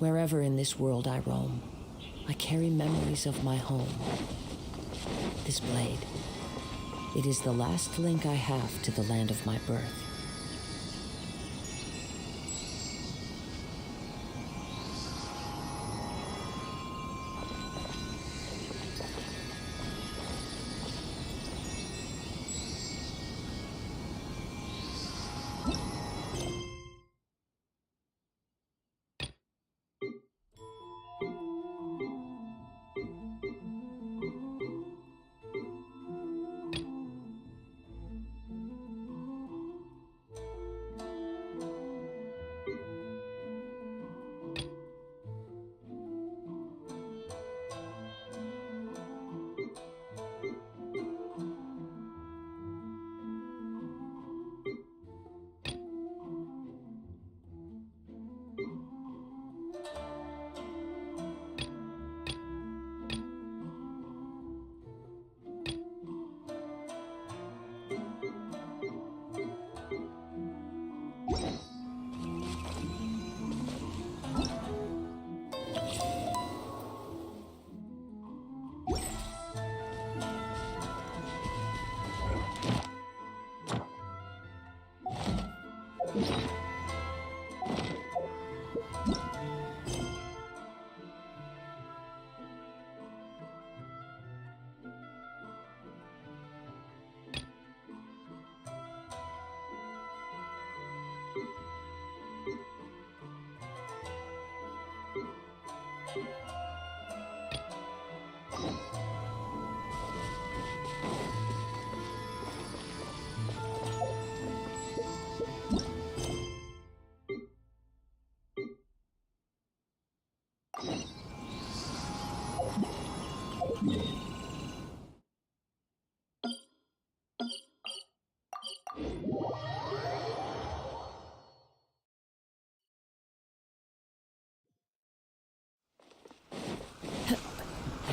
Wherever in this world I roam, I carry memories of my home. This blade, it is the last link I have to the land of my birth.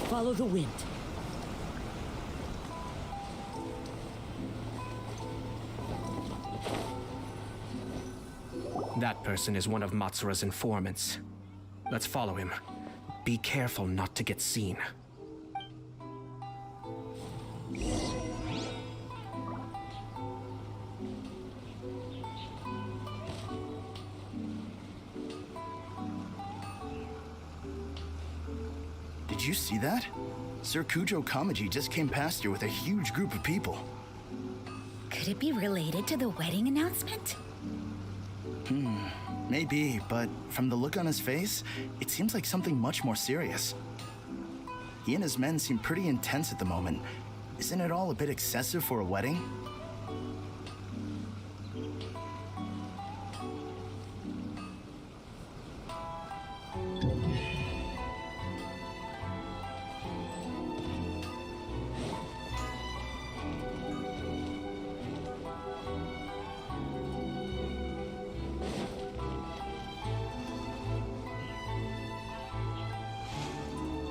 Follow the wind. That person is one of Matsura's informants. Let's follow him. Be careful not to get seen. Did you see that? Sir Kujo Kamaji just came past here with a huge group of people. Could it be related to the wedding announcement? Maybe, but from the look on his face, it seems like something much more serious. He and his men seem pretty intense at the moment. Isn't it all a bit excessive for a wedding?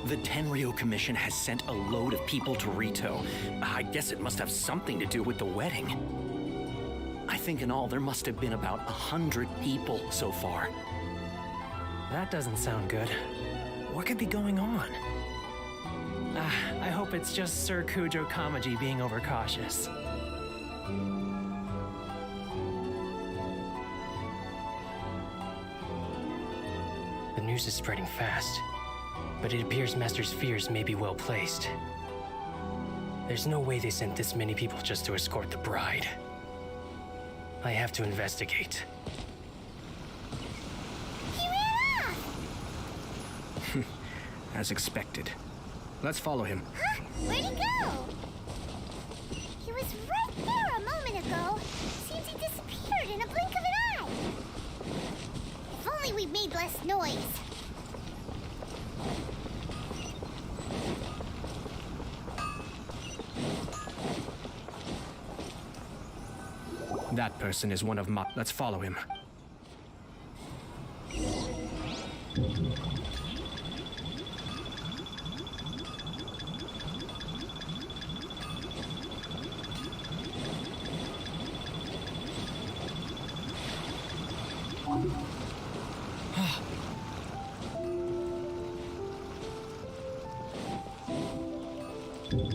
The Tenryo Commission has sent a load of people to Rito. I guess it must have something to do with the wedding. I think in all there must have been about 100 people so far. That doesn't sound good. What could be going on? I hope it's just Sir Kujo Kamaji being overcautious. The news is spreading fast, but it appears Master's fears may be well placed. There's no way they sent this many people just to escort the bride. I have to investigate. He ran off! As expected. Let's follow him. Huh? Where'd he go? He was right there a moment ago. Seems he disappeared in a blink of an eye. If only we made less noise. That person is one of Ma. Let's follow him. Did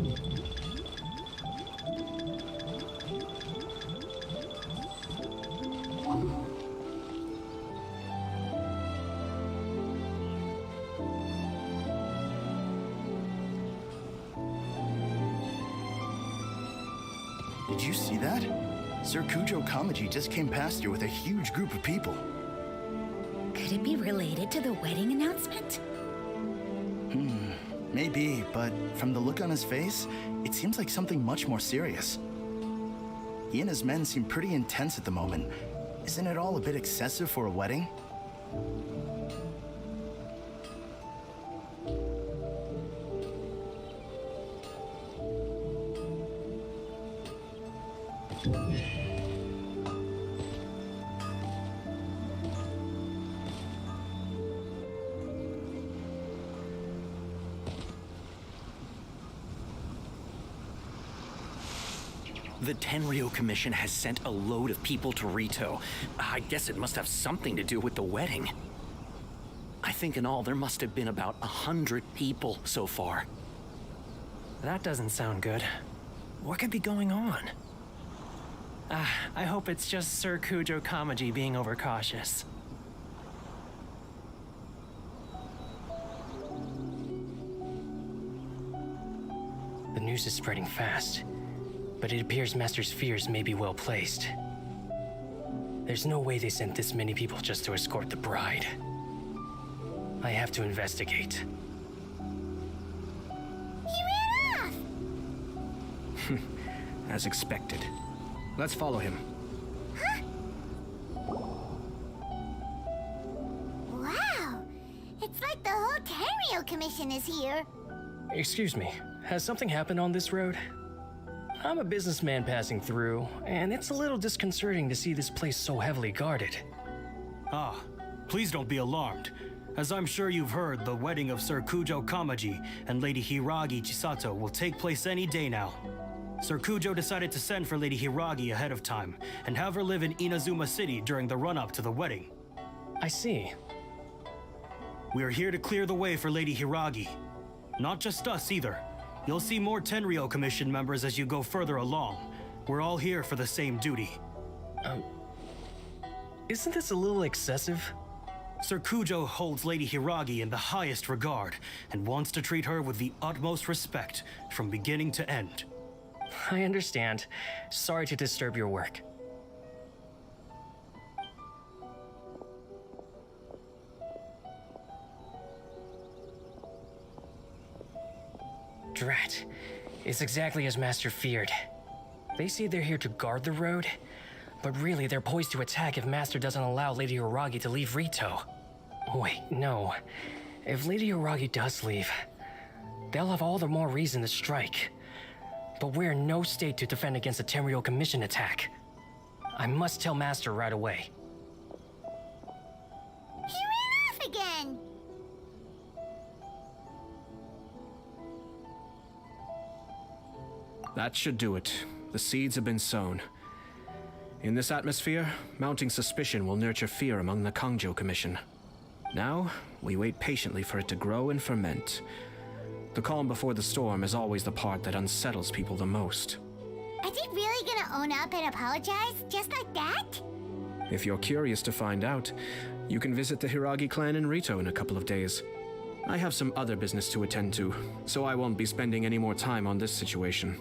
you see that? Sir Kujo Kamaji just came past here with a huge group of people. Could it be related to the wedding announcement? Maybe, but from the look on his face, it seems like something much more serious. He and his men seem pretty intense at the moment. Isn't it all a bit excessive for a wedding? The Tenryo Commission has sent a load of people to Rito. I guess it must have something to do with the wedding. I think in all there must have been about 100 people so far. That doesn't sound good. What could be going on? I hope it's just Sir Kujo Kamaji being overcautious. The news is spreading fast, but it appears Master's fears may be well placed. There's no way they sent this many people just to escort the bride. I have to investigate. He ran off! As expected. Let's follow him. Wow! It's like the whole Tenryo Commission is here. Excuse me, has something happened on this road? I'm a businessman passing through, and it's a little disconcerting to see this place so heavily guarded. Ah, please don't be alarmed. As I'm sure you've heard, the wedding of Sir Kujo Kamaji and Lady Hiragi Chisato will take place any day now. Sir Kujo decided to send for Lady Hiragi ahead of time and have her live in Inazuma City during the run-up to the wedding. I see. We are here to clear the way for Lady Hiragi. Not just us either. You'll see more Tenryo Commission members as you go further along. We're all here for the same duty. Isn't this a little excessive? Sir Kujo holds Lady Hiragi in the highest regard and wants to treat her with the utmost respect from beginning to end. I understand. Sorry to disturb your work. Drat. It's exactly as Master feared. They say they're here to guard the road, but really they're poised to attack if Master doesn't allow Lady Hiragi to leave Rito. Wait, no. If Lady Hiragi does leave, they'll have all the more reason to strike. But we're in no state to defend against a Tenryo Commission attack. I must tell Master right away. He ran off again! That should do it. The seeds have been sown. In this atmosphere, mounting suspicion will nurture fear among the Kangjo Commission. Now, we wait patiently for it to grow and ferment. The calm before the storm is always the part that unsettles people the most. Are they really gonna own up and apologize just like that? If you're curious to find out, you can visit the Hiragi clan in Rito in a couple of days. I have some other business to attend to, so I won't be spending any more time on this situation.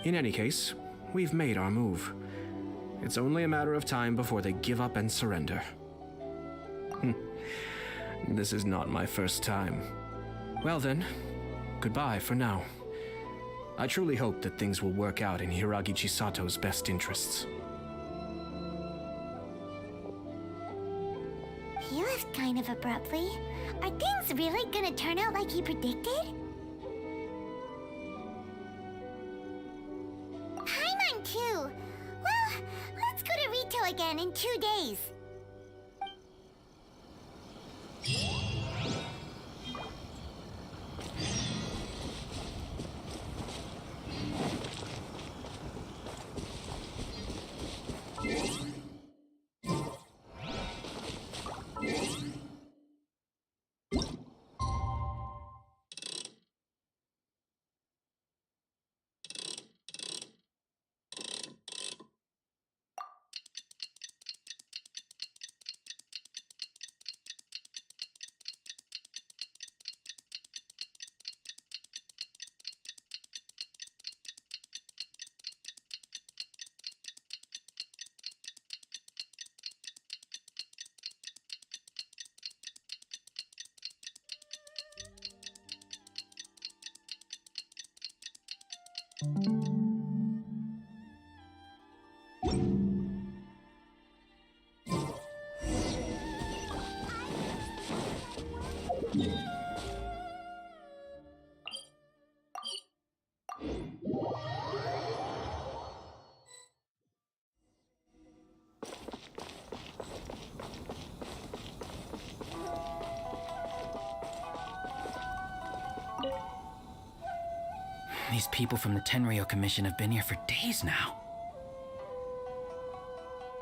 In any case, we've made our move. It's only a matter of time before they give up and surrender. This is not my first time. Well then, goodbye for now. I truly hope that things will work out in Hiragi Chisato's best interests. He left kind of abruptly. Are things really gonna turn out like he predicted? Paimon too. Well, let's go to Rito again in 2 days. These people from the Tenryo Commission have been here for days now.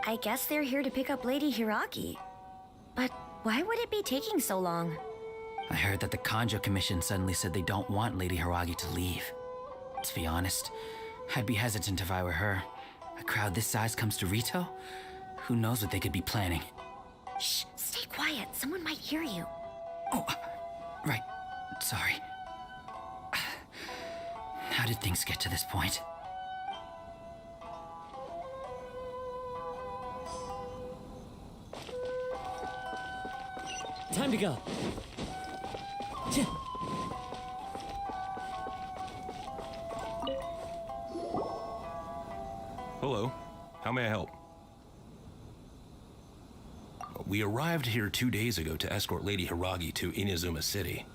I guess they're here to pick up Lady Hiragi. But why would it be taking so long? I heard that the Kanjo Commission suddenly said they don't want Lady Hiragi to leave. To be honest, I'd be hesitant if I were her. A crowd this size comes to Rito? Who knows what they could be planning? Shh, stay quiet. Someone might hear you. Oh, right. Sorry. How did things get to this point? Time to go. Hello. How may I help? We arrived here 2 days ago to escort Lady Hiragi to Inazuma City.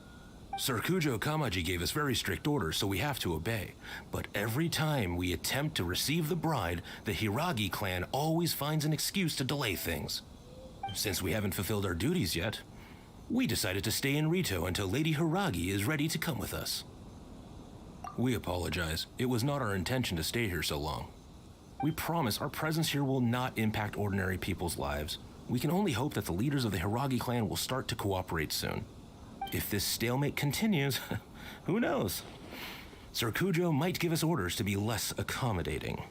Sir Kujo Kamaji gave us very strict orders, so we have to obey. But every time we attempt to receive the bride, the Hiragi clan always finds an excuse to delay things. Since we haven't fulfilled our duties yet, we decided to stay in Rito until Lady Hiragi is ready to come with us. We apologize. It was not our intention to stay here so long. We promise our presence here will not impact ordinary people's lives. We can only hope that the leaders of the Hiragi clan will start to cooperate soon. If this stalemate continues, who knows? Sir Kujo might give us orders to be less accommodating.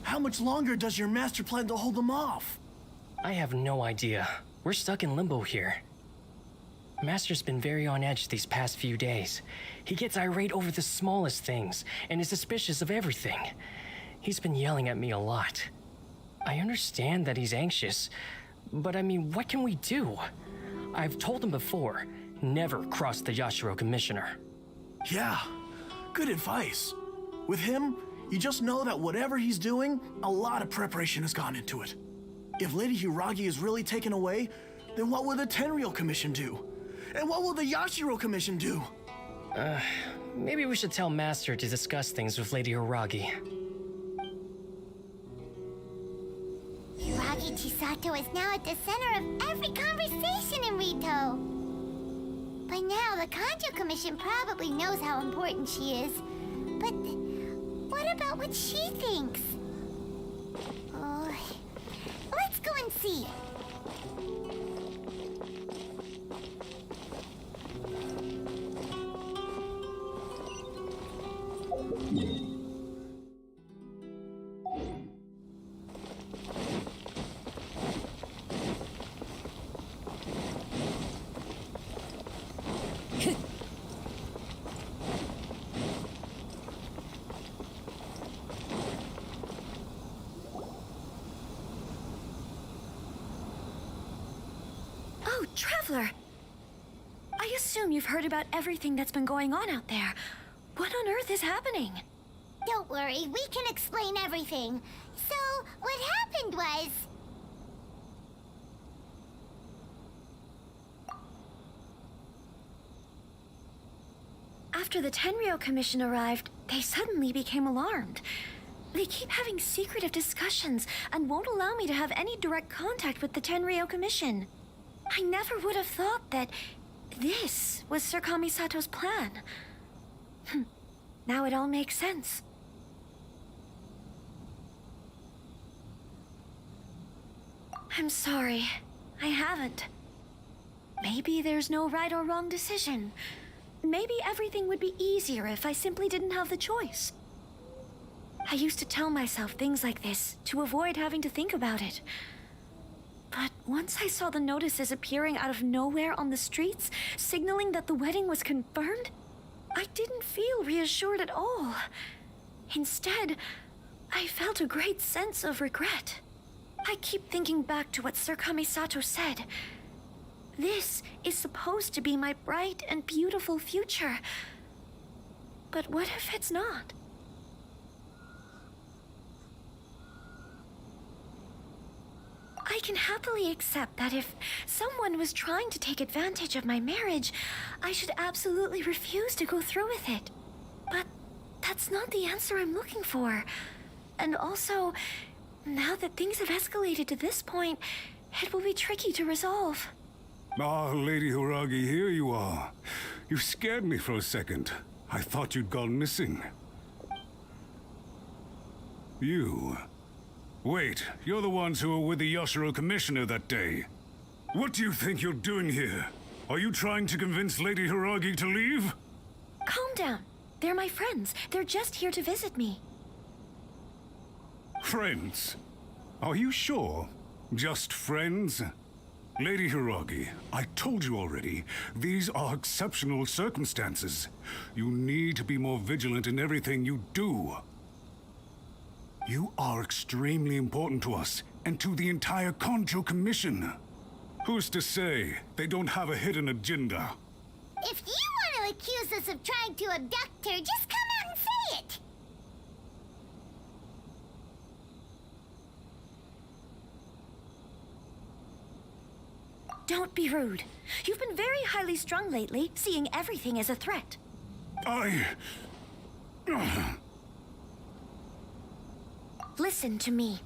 How much longer does your master plan to hold them off? I have no idea. We're stuck in limbo here. Master's been very on edge these past few days. He gets irate over the smallest things and is suspicious of everything. He's been yelling at me a lot. I understand that he's anxious, but I mean, what can we do? I've told him before, never cross the Yashiro Commissioner. Yeah, good advice. With him, you just know that whatever he's doing, a lot of preparation has gone into it. If Lady Hiragi is really taken away, then what will the Tenryo Commission do? And what will the Yashiro Commission do? Maybe we should tell Master to discuss things with Lady Hiragi. Hiragi Chisato is now at the center of every conversation in Rito. By now, the Kanjo Commission probably knows how important she is. But what about what she thinks? Oh, let's go and see. Oh, Traveler! I assume you've heard about everything that's been going on out there. What on earth is happening? Don't worry, we can explain everything. So, what happened was... After the Tenryo Commission arrived, they suddenly became alarmed. They keep having secretive discussions and won't allow me to have any direct contact with the Tenryo Commission. I never would have thought that this was Sir Kamisato's plan. Now it all makes sense. I'm sorry. I haven't. Maybe there's no right or wrong decision. Maybe everything would be easier if I simply didn't have the choice. I used to tell myself things like this to avoid having to think about it. But once I saw the notices appearing out of nowhere on the streets, signaling that the wedding was confirmed, I didn't feel reassured at all. Instead, I felt a great sense of regret. I keep thinking back to what Sir Kamisato said. This is supposed to be my bright and beautiful future. But what if it's not? I can happily accept that if someone was trying to take advantage of my marriage, I should absolutely refuse to go through with it. But that's not the answer I'm looking for. And also, now that things have escalated to this point, it will be tricky to resolve. Ah, Lady Hiragi, here you are. You scared me for a second. I thought you'd gone missing. You... Wait, you're the ones who were with the Yashiro Commissioner that day. What do you think you're doing here? Are you trying to convince Lady Hiragi to leave? Calm down. They're my friends. They're just here to visit me. Friends? Are you sure? Just friends? Lady Hiragi, I told you already, these are exceptional circumstances. You need to be more vigilant in everything you do. You are extremely important to us, and to the entire Kanjo Commission. Who's to say they don't have a hidden agenda? If you want to accuse us of trying to abduct her, just come out and say it! Don't be rude. You've been very highly strung lately, seeing everything as a threat. Listen to me.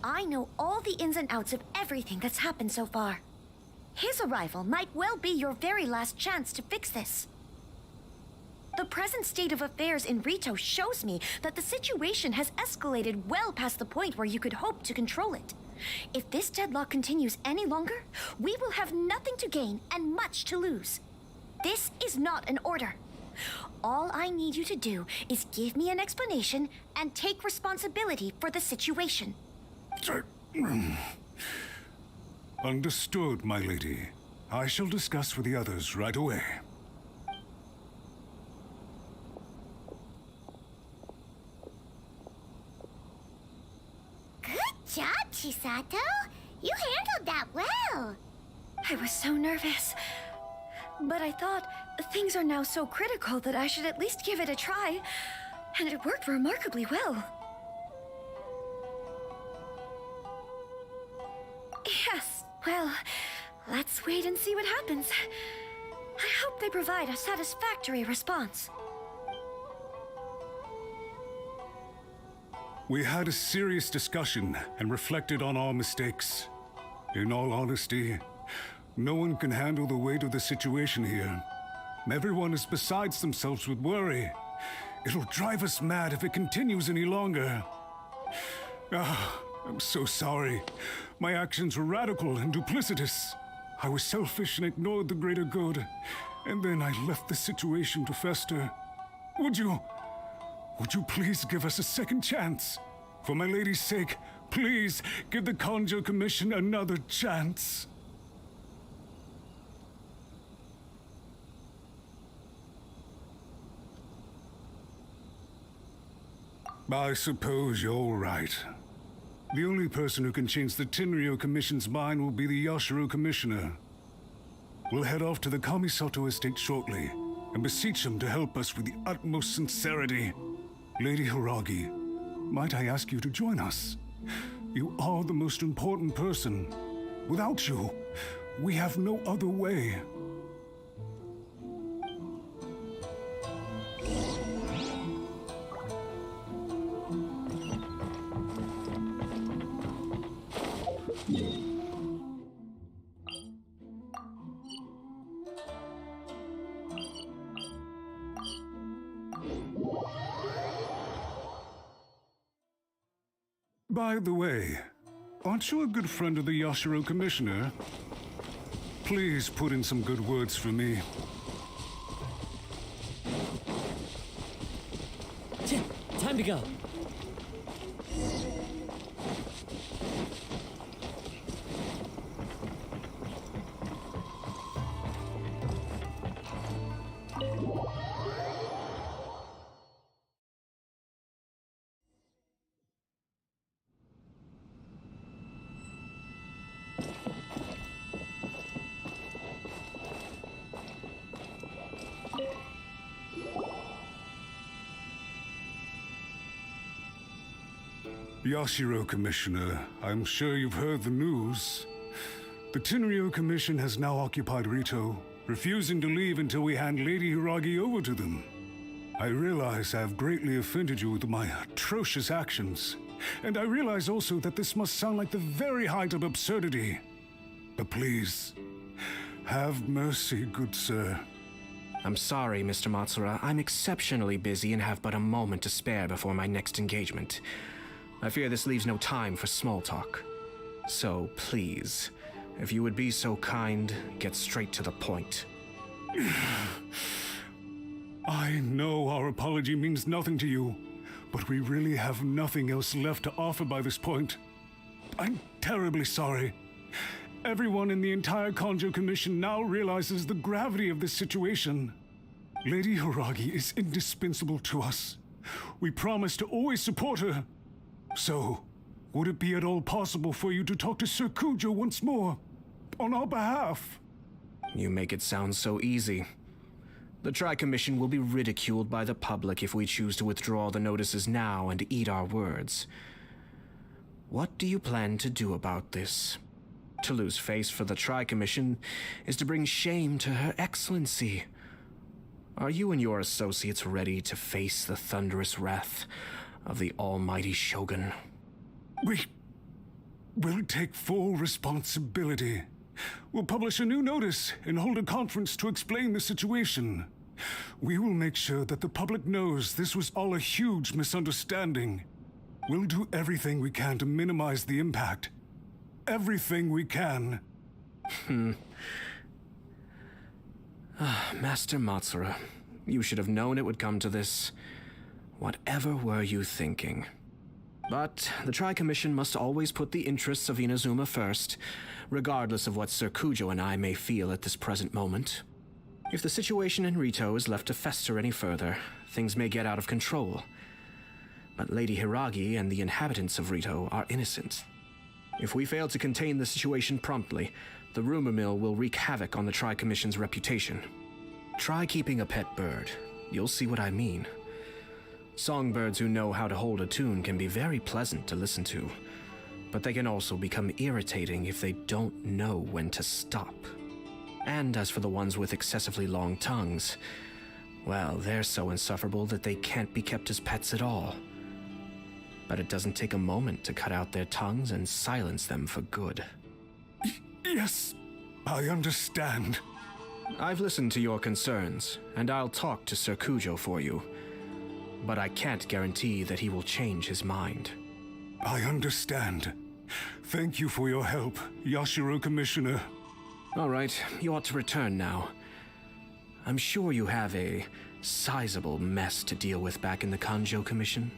I know all the ins and outs of everything that's happened so far. His arrival might well be your very last chance to fix this. The present state of affairs in Rito shows me that the situation has escalated well past the point where you could hope to control it. If this deadlock continues any longer, we will have nothing to gain and much to lose. This is not an order. All I need you to do is give me an explanation and take responsibility for the situation. Understood, my lady. I shall discuss with the others right away. Good job, Chisato. You handled that well. I was so nervous. But I thought things are now so critical that I should at least give it a try. And it worked remarkably well. Yes, well, let's wait and see what happens. I hope they provide a satisfactory response. We had a serious discussion and reflected on our mistakes. In all honesty, no one can handle the weight of the situation here. Everyone is besides themselves with worry. It'll drive us mad if it continues any longer. I'm so sorry. My actions were radical and duplicitous. I was selfish and ignored the greater good. And then I left the situation to fester. Would you please give us a second chance? For my lady's sake, please give the Kanjo Commission another chance. I suppose you're right. The only person who can change the Tenryo Commission's mind will be the Yashiro Commissioner. We'll head off to the Kamisato estate shortly and beseech him to help us with the utmost sincerity. Lady Hiragi, might I ask you to join us? You are the most important person. Without you, we have no other way. By the way, aren't you a good friend of the Yashiro Commissioner? Please put in some good words for me. Time to go. Yashiro, Commissioner, I'm sure you've heard the news. The Tenryo Commission has now occupied Rito, refusing to leave until we hand Lady Hiragi over to them. I realize I have greatly offended you with my atrocious actions, and I realize also that this must sound like the very height of absurdity. But please, have mercy, good sir. I'm sorry, Mr. Matsura. I'm exceptionally busy and have but a moment to spare before my next engagement. I fear this leaves no time for small talk. So please, if you would be so kind, get straight to the point. I know our apology means nothing to you, but we really have nothing else left to offer by this point. I'm terribly sorry. Everyone in the entire Kanjo Commission now realizes the gravity of this situation. Lady Hiragi is indispensable to us. We promise to always support her. So, would it be at all possible for you to talk to Sir Kujo once more, on our behalf? You make it sound so easy. The Tri-Commission will be ridiculed by the public if we choose to withdraw the notices now and eat our words. What do you plan to do about this? To lose face for the Tri-Commission is to bring shame to Her Excellency. Are you and your associates ready to face the thunderous wrath of the almighty Shogun? We will take full responsibility. We'll publish a new notice and hold a conference to explain the situation. We will make sure that the public knows this was all a huge misunderstanding. We'll do everything we can to minimize the impact. Everything we can. Master Matsura, you should have known it would come to this. Whatever were you thinking? But the Tri-Commission must always put the interests of Inazuma first, regardless of what Sir Kujo and I may feel at this present moment. If the situation in Rito is left to fester any further, things may get out of control. But Lady Hiragi and the inhabitants of Rito are innocent. If we fail to contain the situation promptly, the rumor mill will wreak havoc on the Tri-Commission's reputation. Try keeping a pet bird. You'll see what I mean. Songbirds who know how to hold a tune can be very pleasant to listen to, but they can also become irritating if they don't know when to stop. And as for the ones with excessively long tongues, well, they're so insufferable that they can't be kept as pets at all. But it doesn't take a moment to cut out their tongues and silence them for good. Yes, I understand. I've listened to your concerns, and I'll talk to Sir Kujo for you. But I can't guarantee that he will change his mind. I understand. Thank you for your help, Yashiro Commissioner. All right, you ought to return now. I'm sure you have a sizable mess to deal with back in the Kanjo Commission.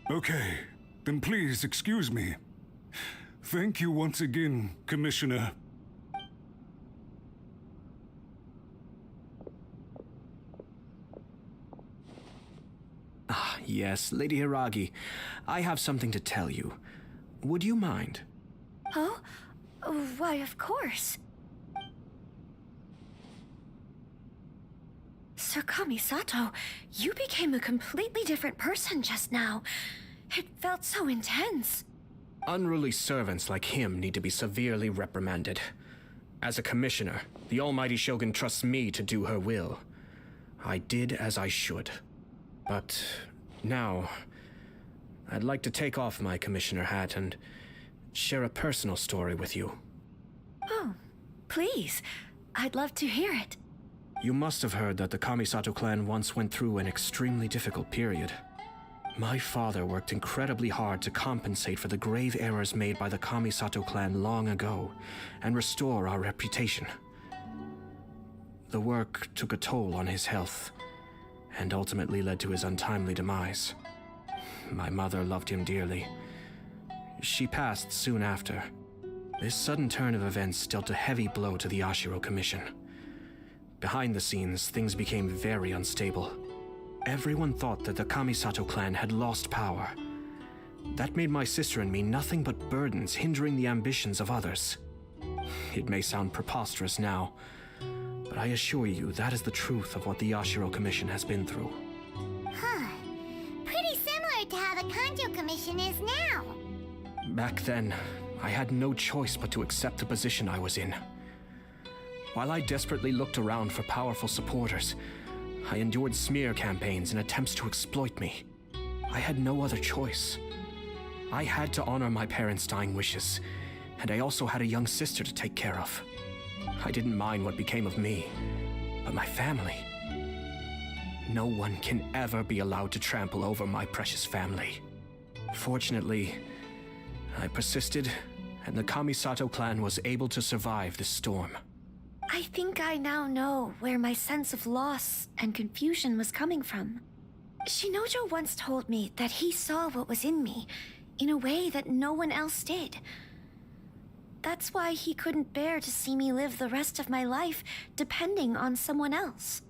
Okay, then please excuse me. Thank you once again, Commissioner. Ah, yes, Lady Hiragi. I have something to tell you. Would you mind? Oh? Why, of course. Sir Kamisato, you became a completely different person just now. It felt so intense. Unruly servants like him need to be severely reprimanded. As a commissioner, the almighty Shogun trusts me to do her will. I did as I should. But now, I'd like to take off my commissioner hat and share a personal story with you. Oh, please. I'd love to hear it. You must have heard that the Kamisato clan once went through an extremely difficult period. My father worked incredibly hard to compensate for the grave errors made by the Kamisato clan long ago and restore our reputation. The work took a toll on his health and ultimately led to his untimely demise. My mother loved him dearly. She passed soon after. This sudden turn of events dealt a heavy blow to the Yashiro Commission. Behind the scenes, things became very unstable. Everyone thought that the Kamisato clan had lost power. That made my sister and me nothing but burdens, hindering the ambitions of others. It may sound preposterous now, but I assure you that is the truth of what the Yashiro Commission has been through. Huh. Pretty similar to how the Kanjo Commission is now. Back then, I had no choice but to accept the position I was in. While I desperately looked around for powerful supporters, I endured smear campaigns and attempts to exploit me. I had no other choice. I had to honor my parents' dying wishes, and I also had a young sister to take care of. I didn't mind what became of me, but my family. No one can ever be allowed to trample over my precious family. Fortunately, I persisted, and the Kamisato clan was able to survive this storm. I think I now know where my sense of loss and confusion was coming from. Shinojo once told me that he saw what was in me in a way that no one else did. That's why he couldn't bear to see me live the rest of my life depending on someone else.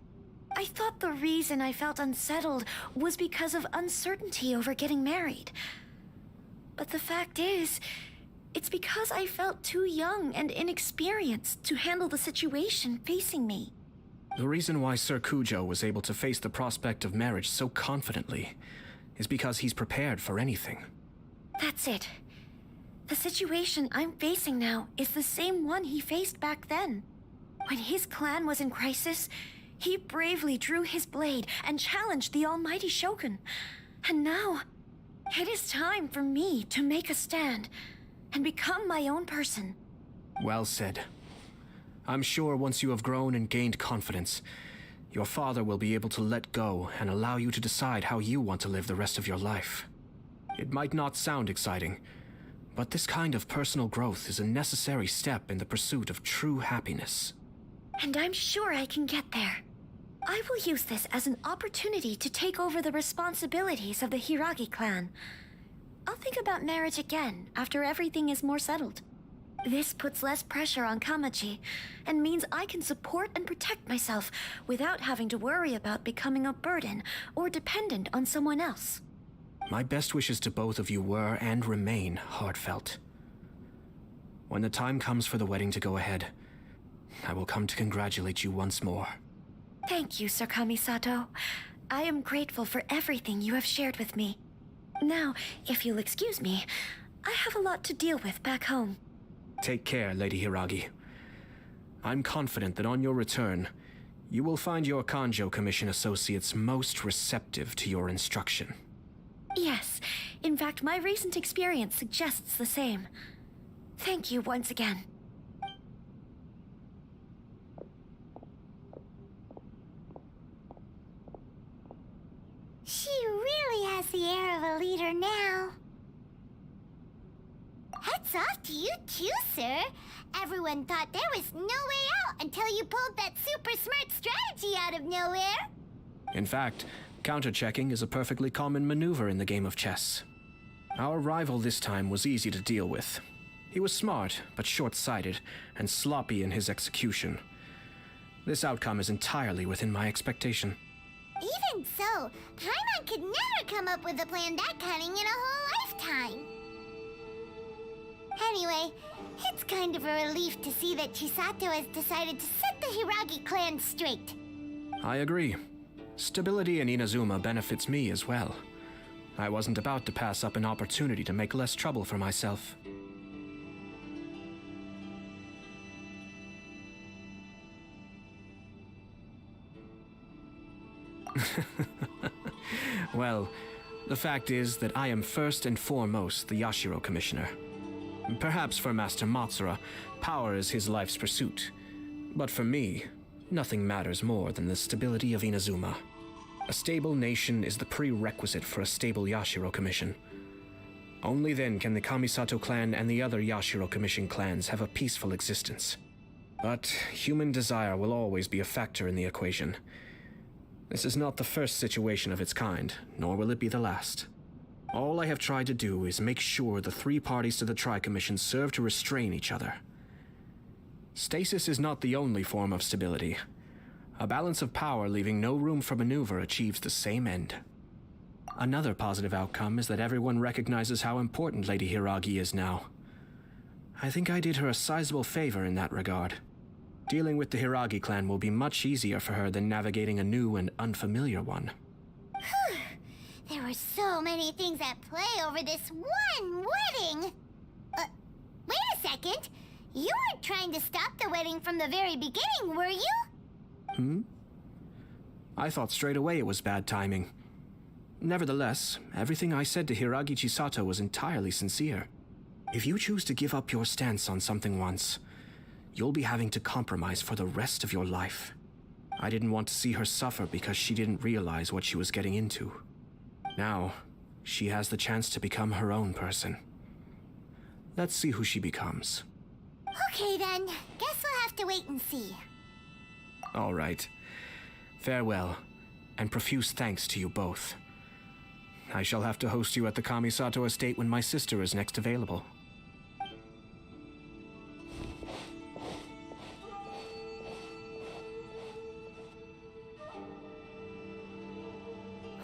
I thought the reason I felt unsettled was because of uncertainty over getting married. But the fact is, it's because I felt too young and inexperienced to handle the situation facing me. The reason why Sir Kujo was able to face the prospect of marriage so confidently is because he's prepared for anything. That's it. The situation I'm facing now is the same one he faced back then. When his clan was in crisis, he bravely drew his blade and challenged the almighty Shogun. And now, it is time for me to make a stand and become my own person. Well said. I'm sure once you have grown and gained confidence, your father will be able to let go and allow you to decide how you want to live the rest of your life. It might not sound exciting, but this kind of personal growth is a necessary step in the pursuit of true happiness. And I'm sure I can get there. I will use this as an opportunity to take over the responsibilities of the Hiragi clan. I'll think about marriage again after everything is more settled. This puts less pressure on Kamaji, and means I can support and protect myself without having to worry about becoming a burden or dependent on someone else. My best wishes to both of you were and remain heartfelt. When the time comes for the wedding to go ahead, I will come to congratulate you once more. Thank you, Sir Kamisato. I am grateful for everything you have shared with me. Now, if you'll excuse me, I have a lot to deal with back home. Take care, Lady Hiragi. I'm confident that on your return, you will find your Kanjo Commission associates most receptive to your instruction. Yes, in fact, my recent experience suggests the same. Thank you once again. She really has the air of a leader now. Hats off to you too, sir. Everyone thought there was no way out until you pulled that super smart strategy out of nowhere. In fact, counter-checking is a perfectly common maneuver in the game of chess. Our rival this time was easy to deal with. He was smart, but short-sighted, and sloppy in his execution. This outcome is entirely within my expectation. Even so, Paimon could never come up with a plan that cunning in a whole lifetime. Anyway, it's kind of a relief to see that Chisato has decided to set the Hiragi clan straight. I agree. Stability in Inazuma benefits me as well. I wasn't about to pass up an opportunity to make less trouble for myself. Well, the fact is that I am first and foremost the Yashiro Commissioner. Perhaps for Master Matsura, power is his life's pursuit. But for me, nothing matters more than the stability of Inazuma. A stable nation is the prerequisite for a stable Yashiro Commission. Only then can the Kamisato clan and the other Yashiro Commission clans have a peaceful existence. But human desire will always be a factor in the equation. This is not the first situation of its kind, nor will it be the last. All I have tried to do is make sure the three parties to the Tri-Commission serve to restrain each other. Stasis is not the only form of stability. A balance of power leaving no room for maneuver achieves the same end. Another positive outcome is that everyone recognizes how important Lady Hiragi is now. I think I did her a sizable favor in that regard. Dealing with the Hiragi clan will be much easier for her than navigating a new and unfamiliar one. There were so many things at play over this one wedding. Wait a second. You weren't trying to stop the wedding from the very beginning, were you? I thought straight away it was bad timing. Nevertheless, everything I said to Hiragi Chisato was entirely sincere. If you choose to give up your stance on something once, you'll be having to compromise for the rest of your life. I didn't want to see her suffer because she didn't realize what she was getting into. Now, she has the chance to become her own person. Let's see who she becomes. Okay then. Guess we'll have to wait and see. All right. Farewell, and profuse thanks to you both. I shall have to host you at the Kamisato estate when my sister is next available.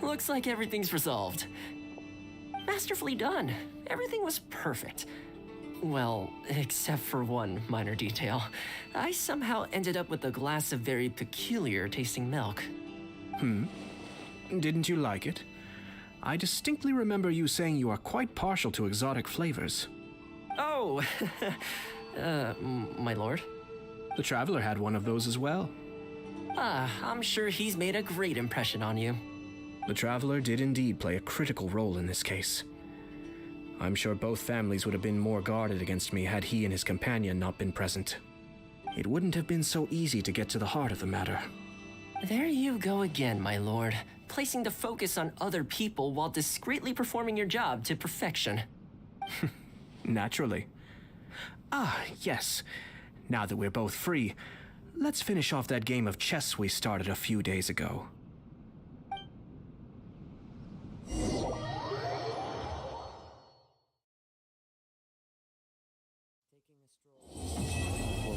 Looks like everything's resolved. Masterfully done. Everything was perfect. Well, except for one minor detail. I somehow ended up with a glass of very peculiar tasting milk. Didn't you like it? I distinctly remember you saying you are quite partial to exotic flavors. Oh, my lord. The Traveler had one of those as well. I'm sure he's made a great impression on you. The Traveler did indeed play a critical role in this case. I'm sure both families would have been more guarded against me had he and his companion not been present. It wouldn't have been so easy to get to the heart of the matter. There you go again, my lord. Placing the focus on other people while discreetly performing your job to perfection. Naturally. Yes. Now that we're both free, let's finish off that game of chess we started a few days ago.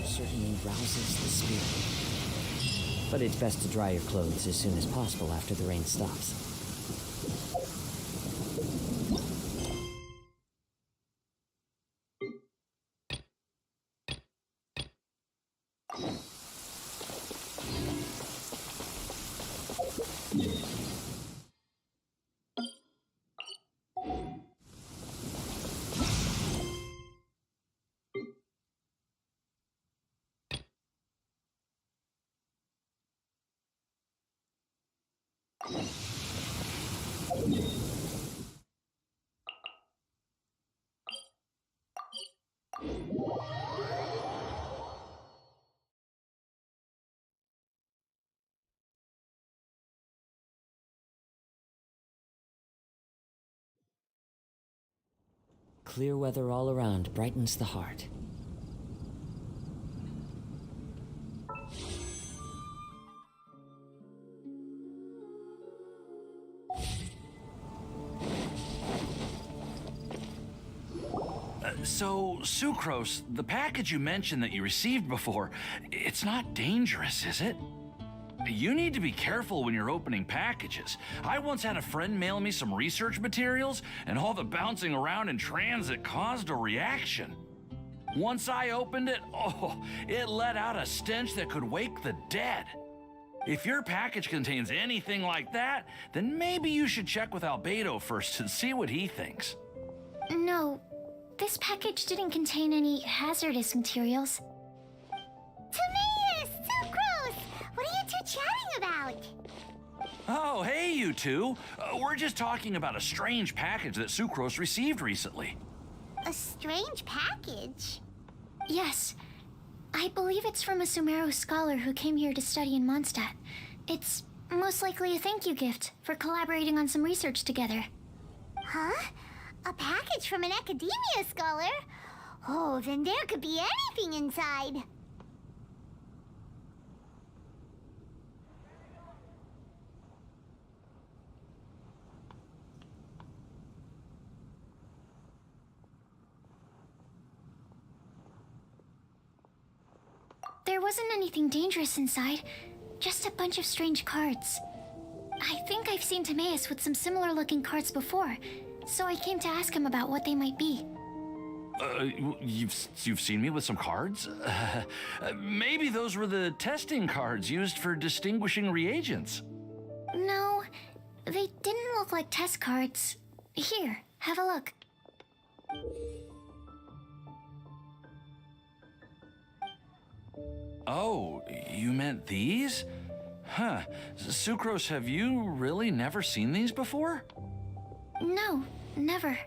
Certainly rouses the spirit. But it's best to dry your clothes as soon as possible after the rain stops. Clear weather all around brightens the heart. So, Sucrose, the package you mentioned that you received before, it's not dangerous, is it? You need to be careful when you're opening packages. I once had a friend mail me some research materials, and all the bouncing around in transit caused a reaction. Once I opened it, it let out a stench that could wake the dead. If your package contains anything like that, then maybe you should check with Albedo first and see what he thinks. No, this package didn't contain any hazardous materials. Timaeus! Sucrose! What are you two chatting about? Oh, hey, you two. We're just talking about a strange package that Sucrose received recently. A strange package? Yes. I believe it's from a Sumeru scholar who came here to study in Mondstadt. It's most likely a thank you gift for collaborating on some research together. Huh? A package from an academia scholar? Oh, then there could be anything inside. There wasn't anything dangerous inside, just a bunch of strange cards. I think I've seen Timaeus with some similar looking cards before, so I came to ask him about what they might be. You've seen me with some cards? Maybe those were the testing cards used for distinguishing reagents. No, they didn't look like test cards. Here, have a look. Oh, you meant these? Huh. Sucrose, have you really never seen these before? No, never.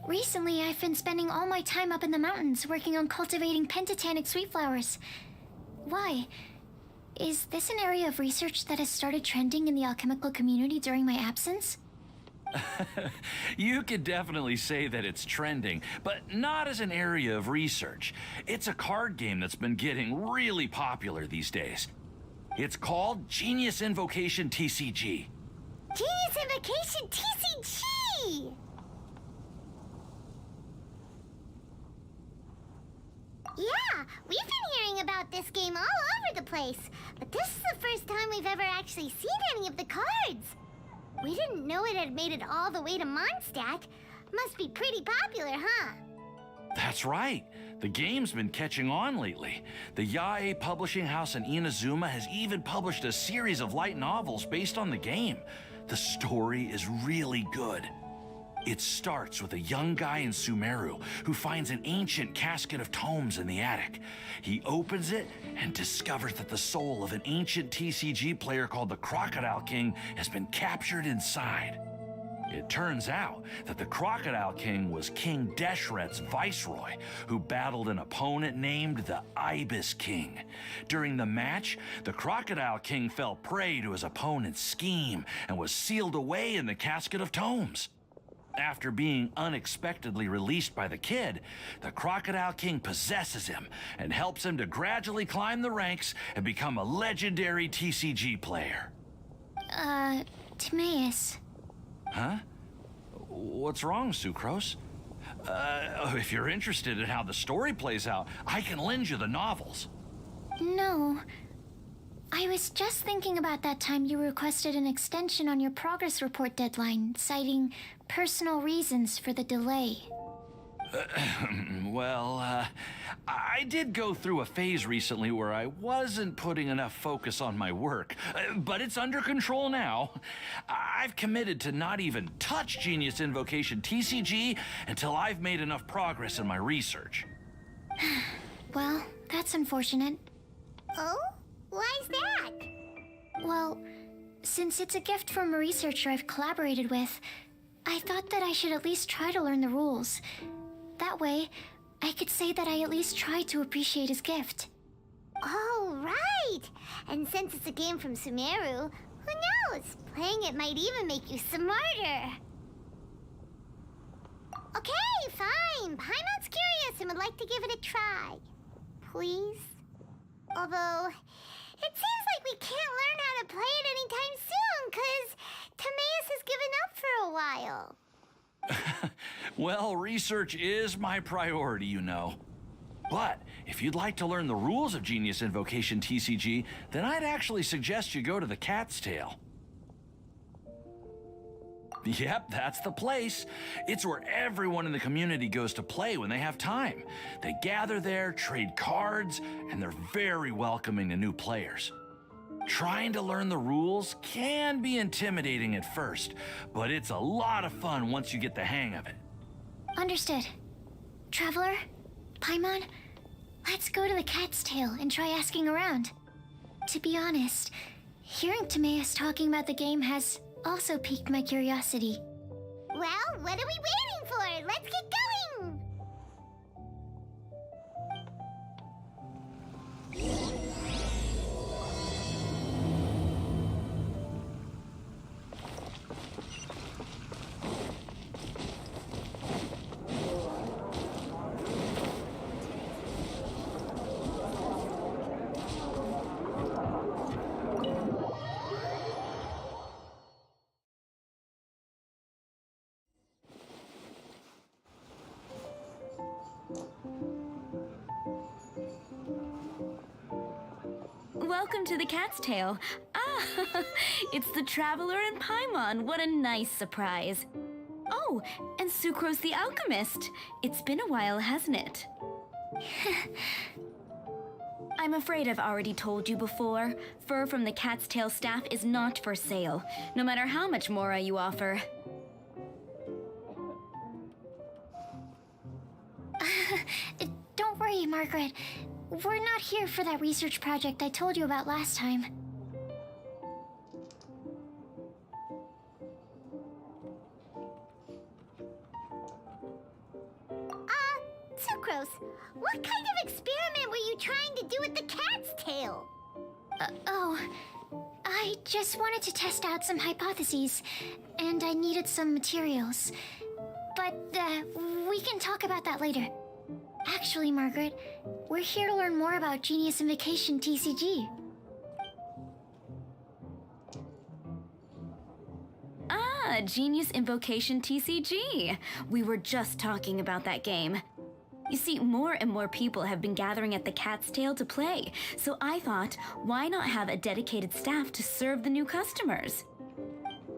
Recently, I've been spending all my time up in the mountains working on cultivating pentatonic sweet flowers. Why? Is this an area of research that has started trending in the alchemical community during my absence? You could definitely say that it's trending, but not as an area of research. It's a card game that's been getting really popular these days. It's called Genius Invocation TCG. Genius Invocation TCG! Yeah, we've been hearing about this game all over the place, but this is the first time we've ever actually seen any of the cards. We didn't know it had made it all the way to Mondstadt. Must be pretty popular, huh? That's right. The game's been catching on lately. The Yae publishing house in Inazuma has even published a series of light novels based on the game. The story is really good. It starts with a young guy in Sumeru who finds an ancient casket of tomes in the attic. He opens it and discovers that the soul of an ancient TCG player called the Crocodile King has been captured inside. It turns out that the Crocodile King was King Deshret's viceroy, who battled an opponent named the Ibis King. During the match, the Crocodile King fell prey to his opponent's scheme and was sealed away in the casket of tomes. After being unexpectedly released by the kid, the Crocodile King possesses him and helps him to gradually climb the ranks and become a legendary TCG player. Timaeus. Huh? What's wrong, Sucrose? If you're interested in how the story plays out, I can lend you the novels. No. I was just thinking about that time you requested an extension on your progress report deadline, citing personal reasons for the delay. Well, I did go through a phase recently where I wasn't putting enough focus on my work, but it's under control now. I've committed to not even touch Genius Invocation TCG until I've made enough progress in my research. Well, that's unfortunate. Oh? Why's that? Well, since it's a gift from a researcher I've collaborated with, I thought that I should at least try to learn the rules. That way, I could say that I at least tried to appreciate his gift. Oh, right! And since it's a game from Sumeru, who knows? Playing it might even make you smarter. Okay, fine. Paimon's curious and would like to give it a try. Please? Although, it seems like we can't learn how to play it anytime soon, 'cause Timaeus has given up for a while. Well, research is my priority, you know. But if you'd like to learn the rules of Genius Invocation TCG, then I'd actually suggest you go to the Cat's Tail. Yep, that's the place. It's where everyone in the community goes to play when they have time. They gather there, trade cards, and they're very welcoming to new players. Trying to learn the rules can be intimidating at first, but it's a lot of fun once you get the hang of it. Understood. Traveler, Paimon, let's go to the Cat's Tail and try asking around. To be honest, hearing Timaeus talking about the game has also piqued my curiosity. Well, what are we waiting for? Let's get going! Welcome to the Cat's Tail. Ah, it's the Traveler and Paimon. What a nice surprise. Oh, and Sucrose the Alchemist. It's been a while, hasn't it? I'm afraid I've already told you before. Fur from the Cat's Tail staff is not for sale, no matter how much Mora you offer. Don't worry, Margaret. We're not here for that research project I told you about last time. Sucrose, what kind of experiment were you trying to do with the cat's tail? I just wanted to test out some hypotheses, and I needed some materials. But, we can talk about that later. Actually, Margaret, we're here to learn more about Genius Invocation TCG. Ah, Genius Invocation TCG. We were just talking about that game. You see, more and more people have been gathering at the Cat's Tail to play, so I thought, why not have a dedicated staff to serve the new customers?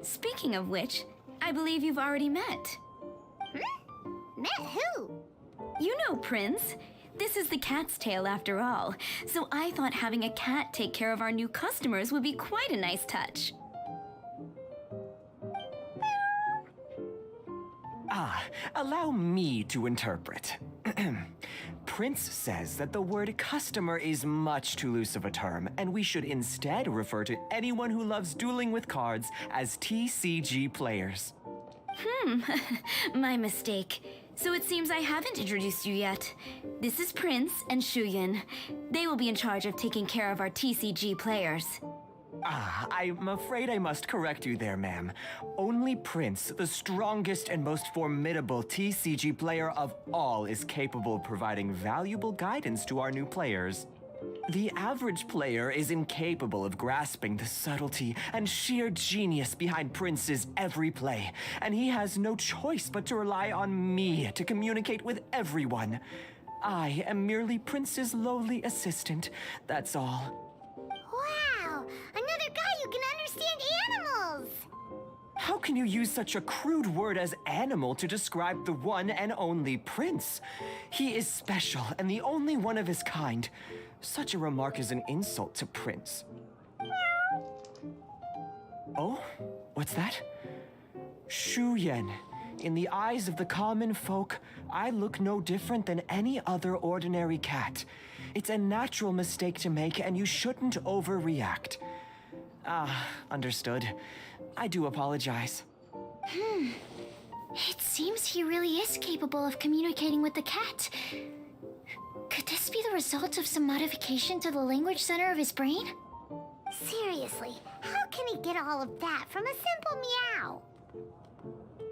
Speaking of which, I believe you've already met. Met who? You know, Prince. This is the Cat's Tail after all, so I thought having a cat take care of our new customers would be quite a nice touch. Allow me to interpret. Prince says that the word customer is much too loose of a term, and we should instead refer to anyone who loves dueling with cards as TCG players. My mistake. So it seems I haven't introduced you yet. This is Prince and Shuyan. They will be in charge of taking care of our TCG players. I'm afraid I must correct you there, ma'am. Only Prince, the strongest and most formidable TCG player of all, is capable of providing valuable guidance to our new players. The average player is incapable of grasping the subtlety and sheer genius behind Prince's every play, and he has no choice but to rely on me to communicate with everyone. I am merely Prince's lowly assistant, that's all. Wow! Another guy who can understand animals! How can you use such a crude word as animal to describe the one and only Prince? He is special and the only one of his kind. Such a remark is an insult to Prince. Oh? What's that? Shuyan. In the eyes of the common folk, I look no different than any other ordinary cat. It's a natural mistake to make, and you shouldn't overreact. Understood. I do apologize. It seems he really is capable of communicating with the cat. Could this be the result of some modification to the language center of his brain? Seriously, how can he get all of that from a simple meow?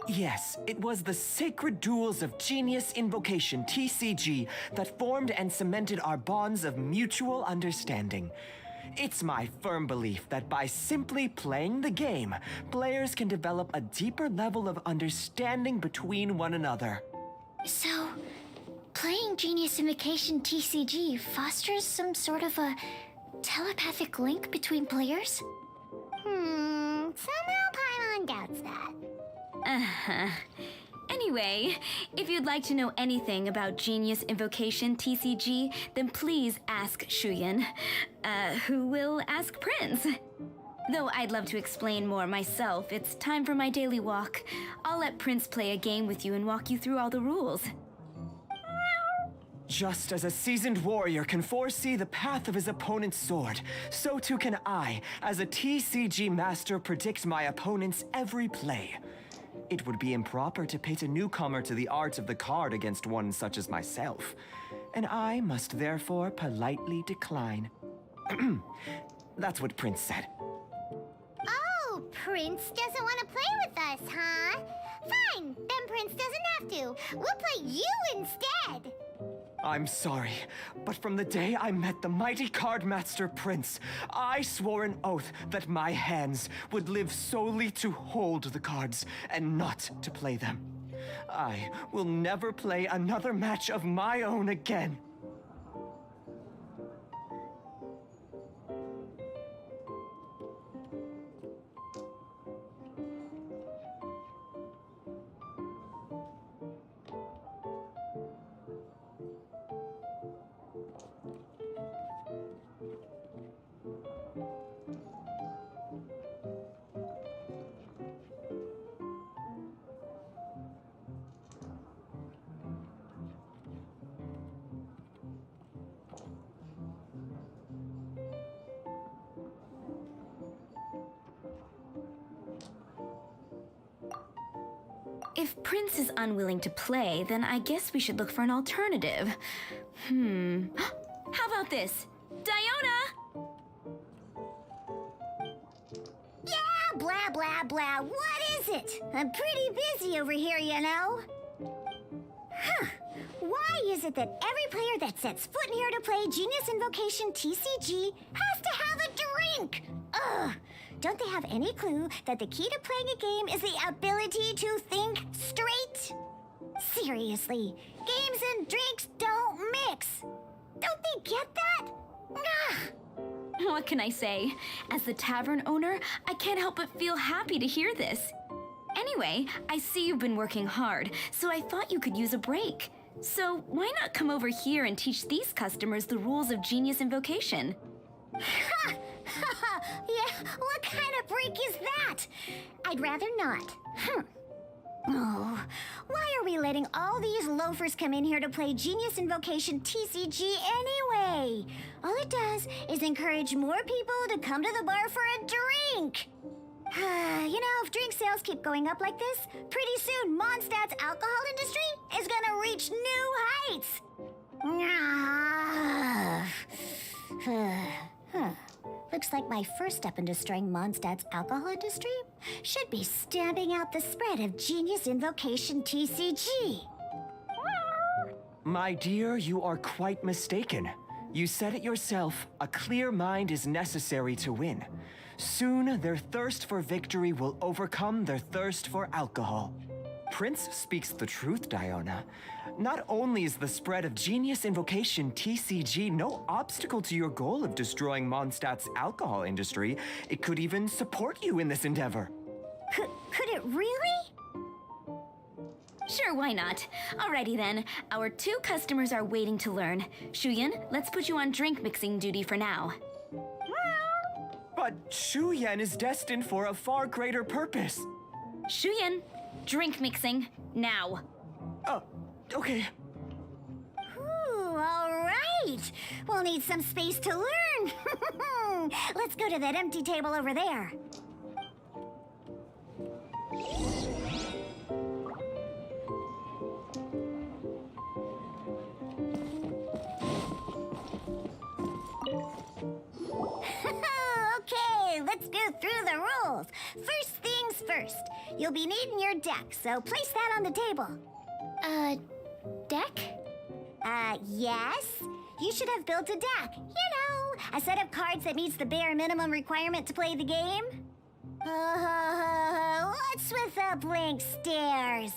Yes, it was the sacred duels of Genius Invocation, TCG, that formed and cemented our bonds of mutual understanding. It's my firm belief that by simply playing the game, players can develop a deeper level of understanding between one another. So, playing Genius Invocation TCG fosters some sort of a telepathic link between players? Somehow Paimon doubts that. Anyway, if you'd like to know anything about Genius Invocation TCG, then please ask Shuyan, who will ask Prince. Though I'd love to explain more myself, it's time for my daily walk. I'll let Prince play a game with you and walk you through all the rules. Just as a seasoned warrior can foresee the path of his opponent's sword, so too can I, as a TCG master, predict my opponent's every play. It would be improper to pit a newcomer to the art of the card against one such as myself, and I must therefore politely decline. That's what Prince said. Oh, Prince doesn't want to play with us, huh? Fine, then Prince doesn't have to. We'll play you instead. I'm sorry, but from the day I met the mighty card master Prince, I swore an oath that my hands would live solely to hold the cards and not to play them. I will never play another match of my own again. If Prince is unwilling to play, then I guess we should look for an alternative. How about this? Diona! Yeah, blah, blah, blah. What is it? I'm pretty busy over here, you know. Huh. Why is it that every player that sets foot in here to play Genius Invocation TCG has to have a drink? Ugh. Don't they have any clue that the key to playing a game is the ability to think straight? Seriously, games and drinks don't mix. Don't they get that? Ugh. What can I say? As the tavern owner, I can't help but feel happy to hear this. Anyway, I see you've been working hard, so I thought you could use a break. So why not come over here and teach these customers the rules of Genius Invocation? Ha! Yeah, what kind of break is that? I'd rather not. Oh, why are we letting all these loafers come in here to play Genius Invocation TCG anyway? All it does is encourage more people to come to the bar for a drink. You know, if drink sales keep going up like this, pretty soon Mondstadt's alcohol industry is gonna reach new heights. Looks like my first step in destroying Mondstadt's alcohol industry should be stamping out the spread of Genius Invocation TCG. My dear, you are quite mistaken. You said it yourself, a clear mind is necessary to win. Soon, their thirst for victory will overcome their thirst for alcohol. Prince speaks the truth, Diona. Not only is the spread of Genius Invocation TCG no obstacle to your goal of destroying Mondstadt's alcohol industry, it could even support you in this endeavor. Could it really? Sure, why not? Alrighty then, our two customers are waiting to learn. Shuyan, let's put you on drink mixing duty for now. But Shuyan is destined for a far greater purpose. Shuyan, drink mixing, now. Oh, okay. Ooh, all right. We'll need some space to learn. Let's go to that empty table over there. Okay, let's go through the rules. First things first, you'll be needing your deck, so place that on the table. Deck? Yes. You should have built a deck. You know, a set of cards that meets the bare minimum requirement to play the game. What's with the blank stares?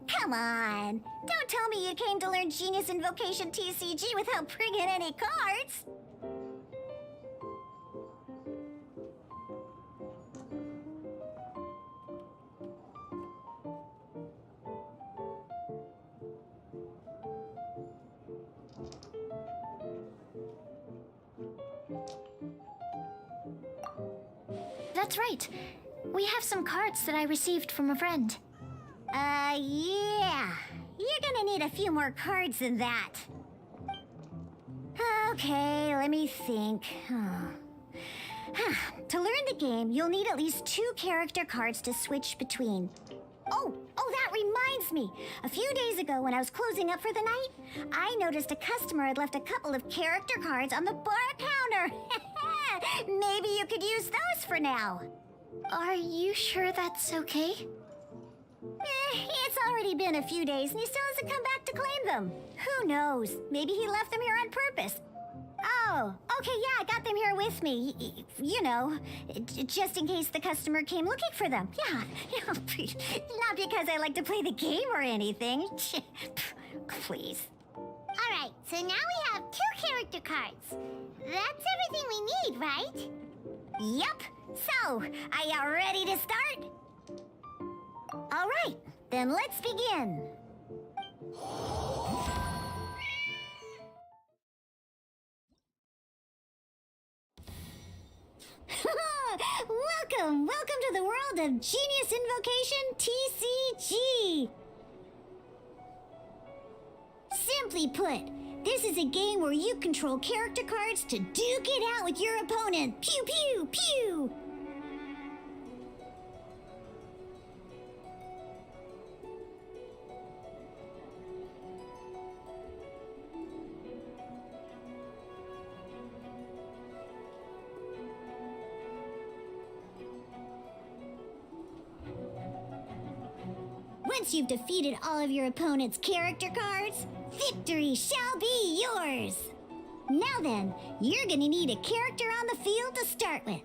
Come on. Don't tell me you came to learn Genius Invocation TCG without bringing any cards. That's right. We have some cards that I received from a friend. Yeah. You're gonna need a few more cards than that. Okay, let me think. To learn the game, you'll need at least 2 character cards to switch between. Oh, that reminds me. A few days ago when I was closing up for the night, I noticed a customer had left a couple of character cards on the bar counter. Maybe you could use those for now. Are you sure that's okay? It's already been a few days and he still hasn't come back to claim them. Who knows? Maybe he left them here on purpose. Oh, okay, yeah, I got them here with me. You know, just in case the customer came looking for them. Yeah, not because I like to play the game or anything. Please. All right, so now we have 2 character cards. That's everything we need, right? Yup. So, are you ready to start? All right, then let's begin. Welcome to the world of Genius Invocation TCG. Simply put, this is a game where you control character cards to duke it out with your opponent. Pew, pew, pew! Once you've defeated all of your opponent's character cards, victory shall be yours! Now then, you're gonna need a character on the field to start with.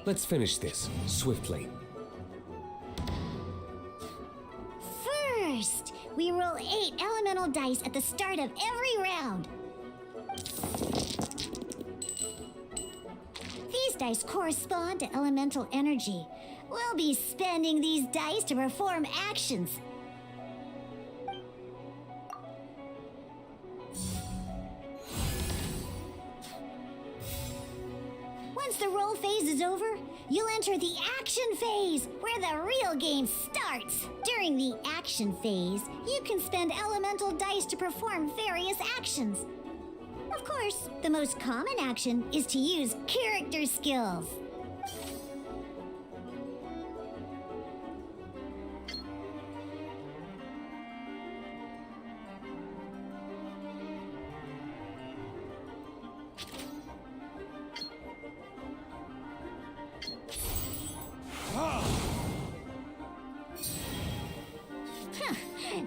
Let's finish this, swiftly. First, we roll 8 elemental dice at the start of every round. These dice correspond to elemental energy. We'll be spending these dice to perform actions. Once the roll phase is over, you'll enter the action phase, where the real game starts. During the action phase, you can spend elemental dice to perform various actions. Of course, the most common action is to use character skills.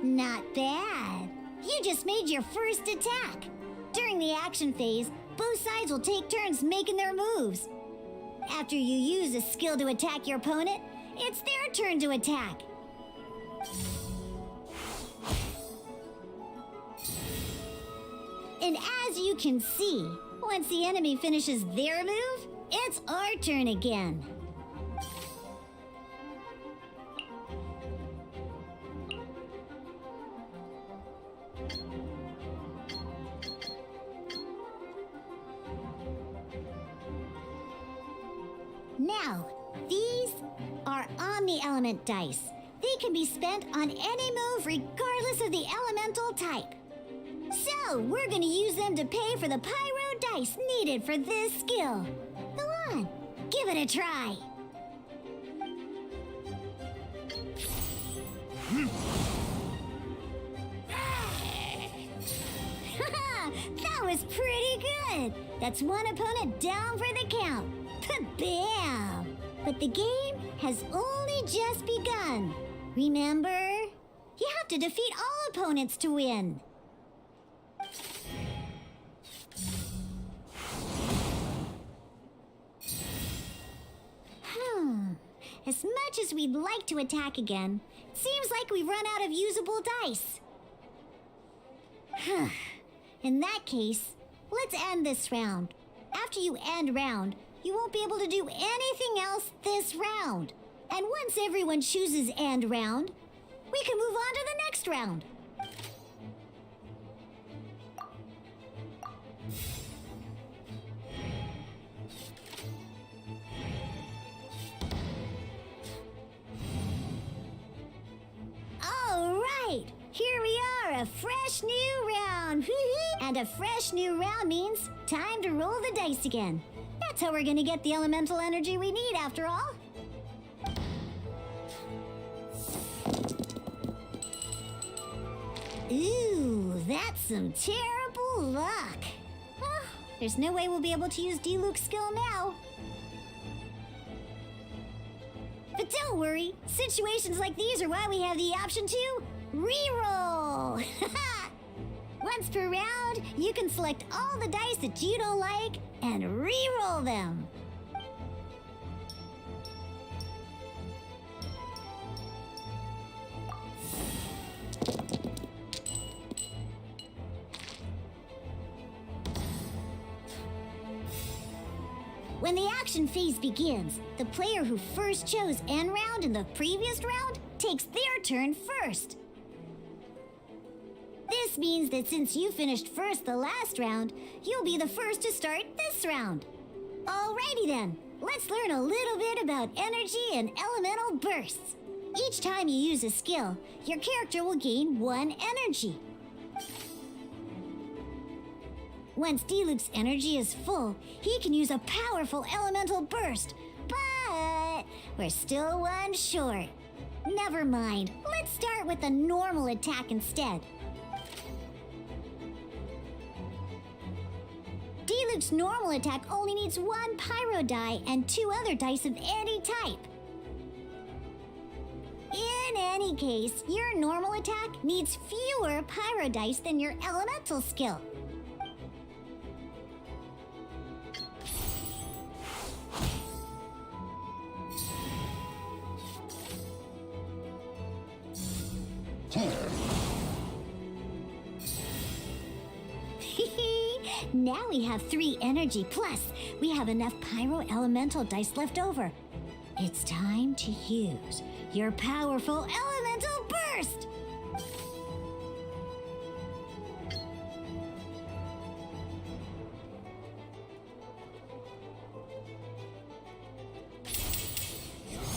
Not bad. You just made your first attack. During the action phase, both sides will take turns making their moves. After you use a skill to attack your opponent, it's their turn to attack. And as you can see, once the enemy finishes their move, it's our turn again. Now, these are Omni-Element dice. They can be spent on any move regardless of the elemental type. So, we're gonna use them to pay for the pyro dice needed for this skill. Go on, give it a try. That was pretty good. That's one opponent down for the count. Bam! But the game has only just begun. Remember? You have to defeat all opponents to win. As much as we'd like to attack again, it seems like we've run out of usable dice. In that case, let's end this round. After you end round, you won't be able to do anything else this round. And once everyone chooses end round, we can move on to the next round. All right, here we are, a fresh new round. And a fresh new round means time to roll the dice again. That's how we're gonna get the elemental energy we need, after all. Ooh, that's some terrible luck. Well, there's no way we'll be able to use Diluc's skill now. But don't worry, situations like these are why we have the option to reroll. Once per round, you can select all the dice that you don't like and re-roll them. When the action phase begins, the player who first chose end round in the previous round takes their turn first. This means that since you finished first the last round, you'll be the first to start this round. Alrighty then, let's learn a little bit about energy and elemental bursts. Each time you use a skill, your character will gain 1 energy. Once Diluc's energy is full, he can use a powerful elemental burst, but we're still 1 short. Never mind, let's start with a normal attack instead. Diluc Its normal attack only needs 1 pyro die and 2 other dice of any type. In any case, your normal attack needs fewer pyro dice than your elemental skill. Now we have 3 energy, plus we have enough pyro elemental dice left over. It's time to use your powerful elemental burst!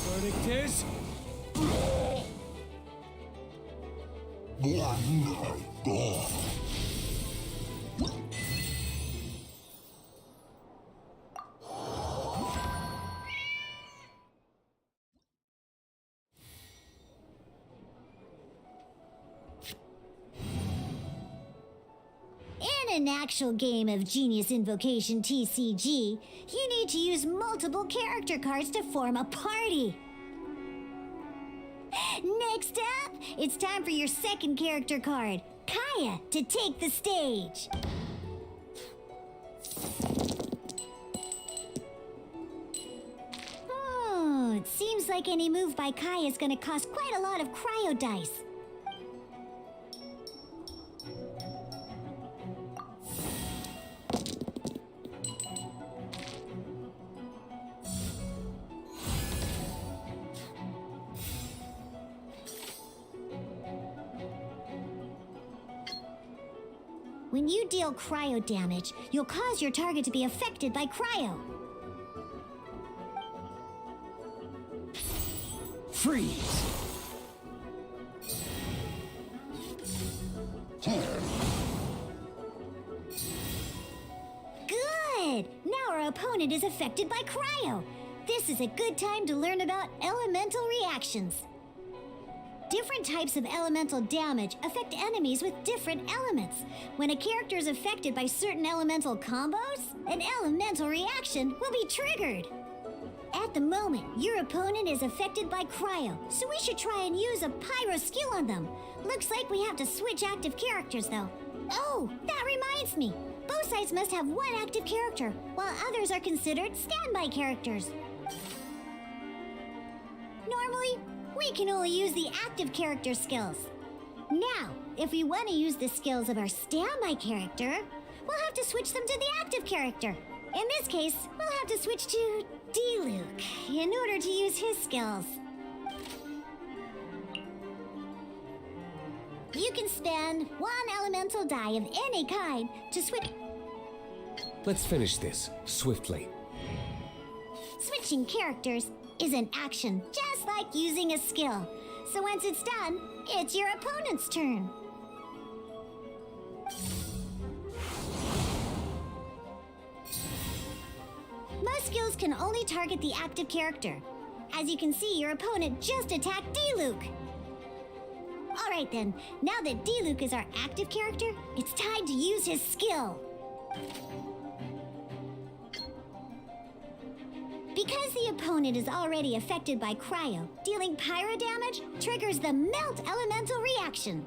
Verdict is... In an actual game of Genius Invocation TCG, you need to use multiple character cards to form a party. Next up, it's time for your second character card, Kaya, to take the stage. Oh, it seems like any move by Kaya is going to cost quite a lot of cryo dice. When you deal cryo damage, you'll cause your target to be affected by cryo. Freeze! Good! Now our opponent is affected by cryo. This is a good time to learn about elemental reactions. Different types of elemental damage affect enemies with different elements. When a character is affected by certain elemental combos, an elemental reaction will be triggered. At the moment, your opponent is affected by cryo, so we should try and use a pyro skill on them. Looks like we have to switch active characters, though. Oh, that reminds me. Both sides must have 1 active character, while others are considered standby characters. Normally, we can only use the active character skills. Now, if we want to use the skills of our standby character, we'll have to switch them to the active character. In this case, we'll have to switch to D-Luke in order to use his skills. You can spend 1 elemental die of any kind to switch. Let's finish this swiftly. Switching characters is an action, just like using a skill. So once it's done, it's your opponent's turn. Most skills can only target the active character. As you can see, your opponent just attacked D-Luke. Alright then, now that D-Luke is our active character, it's time to use his skill. Because the opponent is already affected by cryo, dealing pyro damage triggers the Melt Elemental reaction.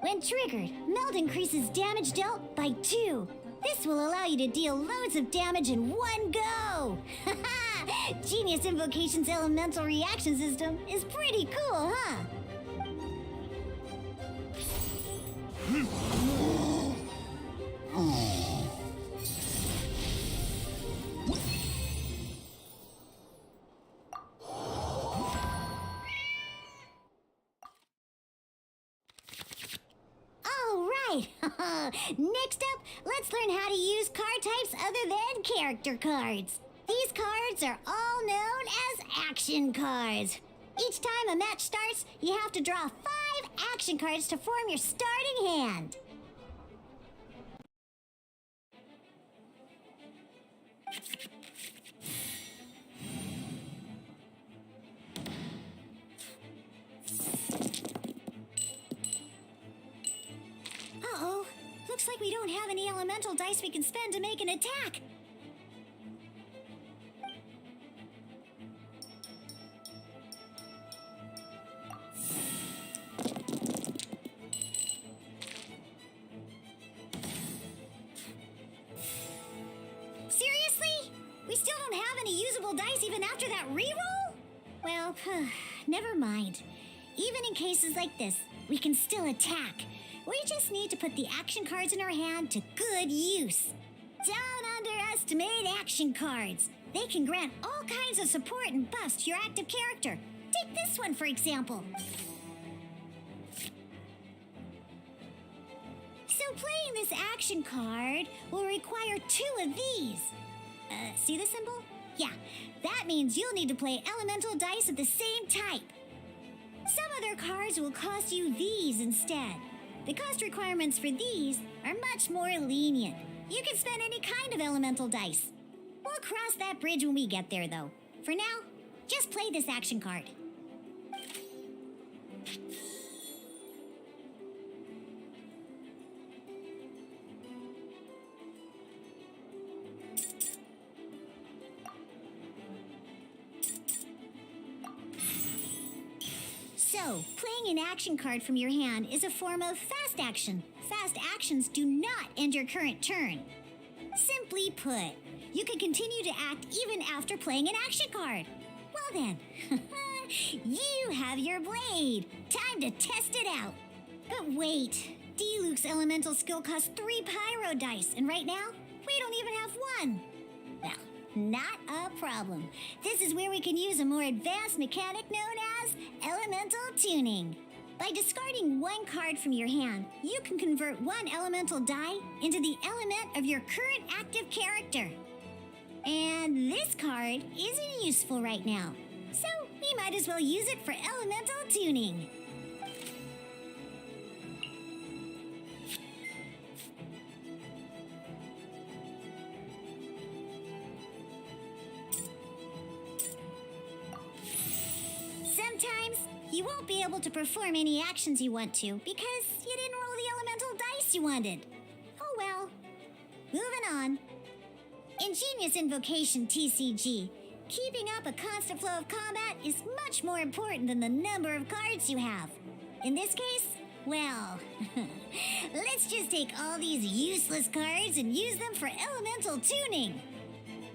When triggered, Melt increases damage dealt by 2. This will allow you to deal loads of damage in one go! Haha! Genius Invocation's elemental reaction system is pretty cool, huh? Next up, let's learn how to use card types other than character cards. These cards are all known as action cards. Each time a match starts, you have to draw 5 action cards to form your starting hand. Uh-oh. Looks like we don't have any elemental dice we can spend to make an attack. don't have any usable dice even after that reroll? Well, never mind. Even in cases like this, we can still attack. We just need to put the action cards in our hand to good use. Don't underestimate action cards. They can grant all kinds of support and buffs to your active character. Take this one, for example. So playing this action card will require 2 of these. See the symbol? Yeah, that means you'll need to play elemental dice of the same type. Some other cards will cost you these instead. The cost requirements for these are much more lenient. You can spend any kind of elemental dice. We'll cross that bridge when we get there, though. For now, just play this action card. So, playing an action card from your hand is a form of fast action. Fast actions do not end your current turn. Simply put, you can continue to act even after playing an action card. Well then, you have your blade. Time to test it out. But wait, Diluc's elemental skill costs 3 pyro dice, and right now, we don't even have 1. Well, not a problem. This is where we can use a more advanced mechanic known as elemental tuning. By discarding 1 card from your hand, you can convert 1 elemental die into the element of your current active character. And this card isn't useful right now, so we might as well use it for elemental tuning. Sometimes you won't be able to perform any actions you want to because you didn't roll the elemental dice you wanted. Oh well. Moving on. In Genius Invocation TCG, keeping up a constant flow of combat is much more important than the number of cards you have. In this case, well, let's just take all these useless cards and use them for elemental tuning.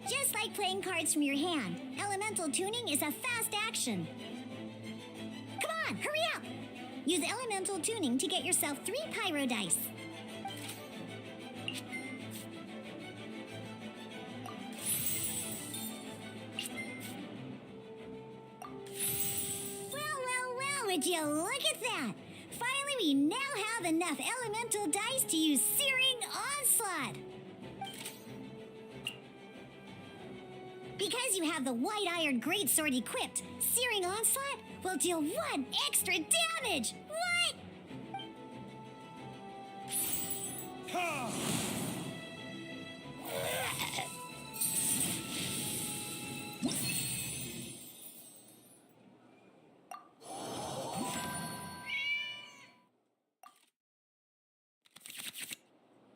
Just like playing cards from your hand, elemental tuning is a fast action. Come on, hurry up! Use elemental tuning to get yourself 3 pyro dice. Well, would you look at that? Finally, we now have enough elemental dice to use Searing Onslaught. Because you have the White-Iron Greatsword equipped, Searing Onslaught will deal 1 extra damage! What?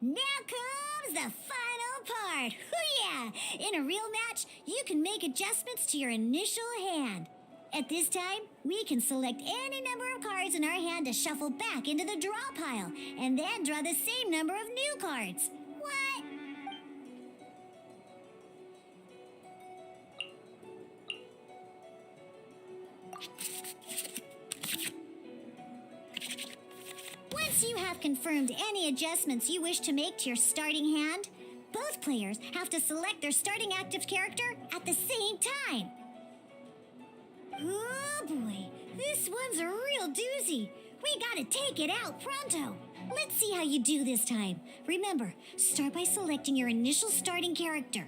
Now comes the final part. Hoo-yeah! In a real match, you can make adjustments to your initial hand. At this time, we can select any number of cards in our hand to shuffle back into the draw pile, and then draw the same number of new cards. What? Once you have confirmed any adjustments you wish to make to your starting hand, both players have to select their starting active character at the same time. Oh boy, this one's a real doozy. We gotta take it out pronto. Let's see how you do this time. Remember, start by selecting your initial starting character.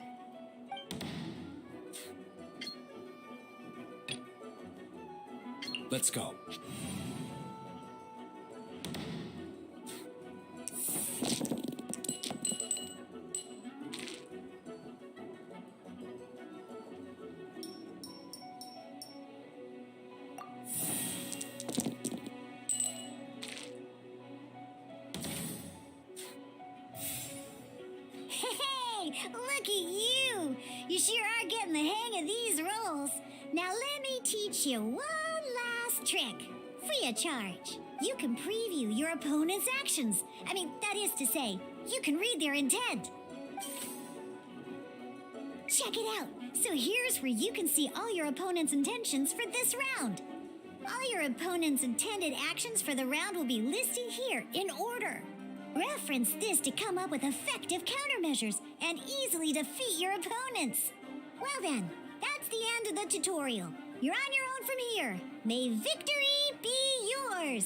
Let's go. Look at you! You sure are getting the hang of these rolls. Now let me teach you one last trick. Free of charge. You can preview your opponent's actions. That is to say, you can read their intent. Check it out! So here's where you can see all your opponent's intentions for this round. All your opponent's intended actions for the round will be listed here in order. Reference this to come up with effective countermeasures and easily defeat your opponents. Well then, that's the end of the tutorial. You're on your own from here. May victory be yours!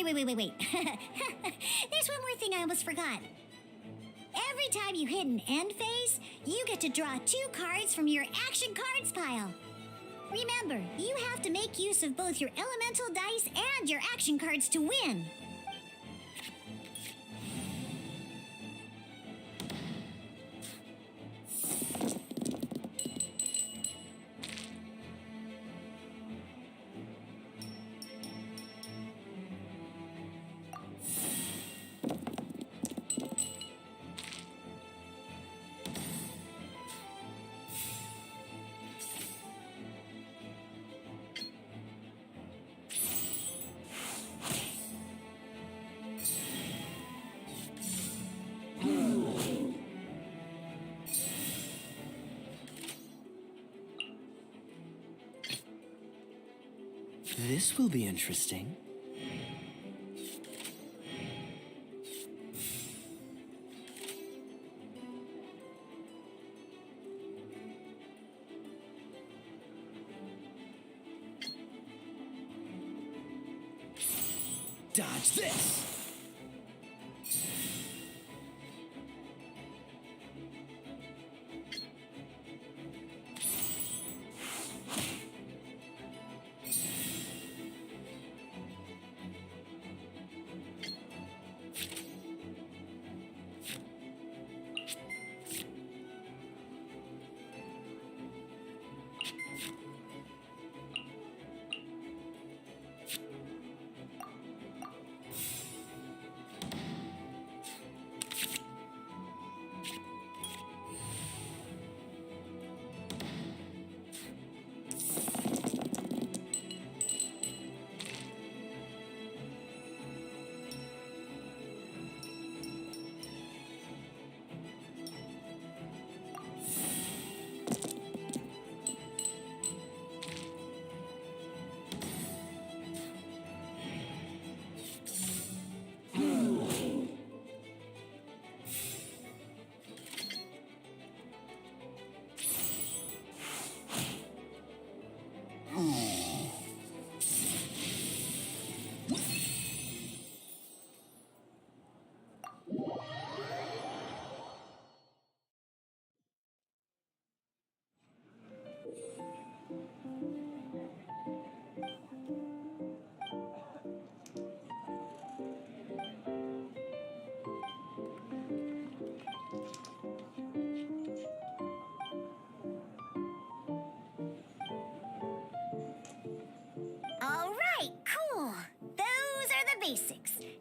Wait. There's one more thing I almost forgot. Every time you hit an end phase, you get to draw 2 cards from your action cards pile. Remember, you have to make use of both your elemental dice and your action cards to win. This will be interesting. Dodge this!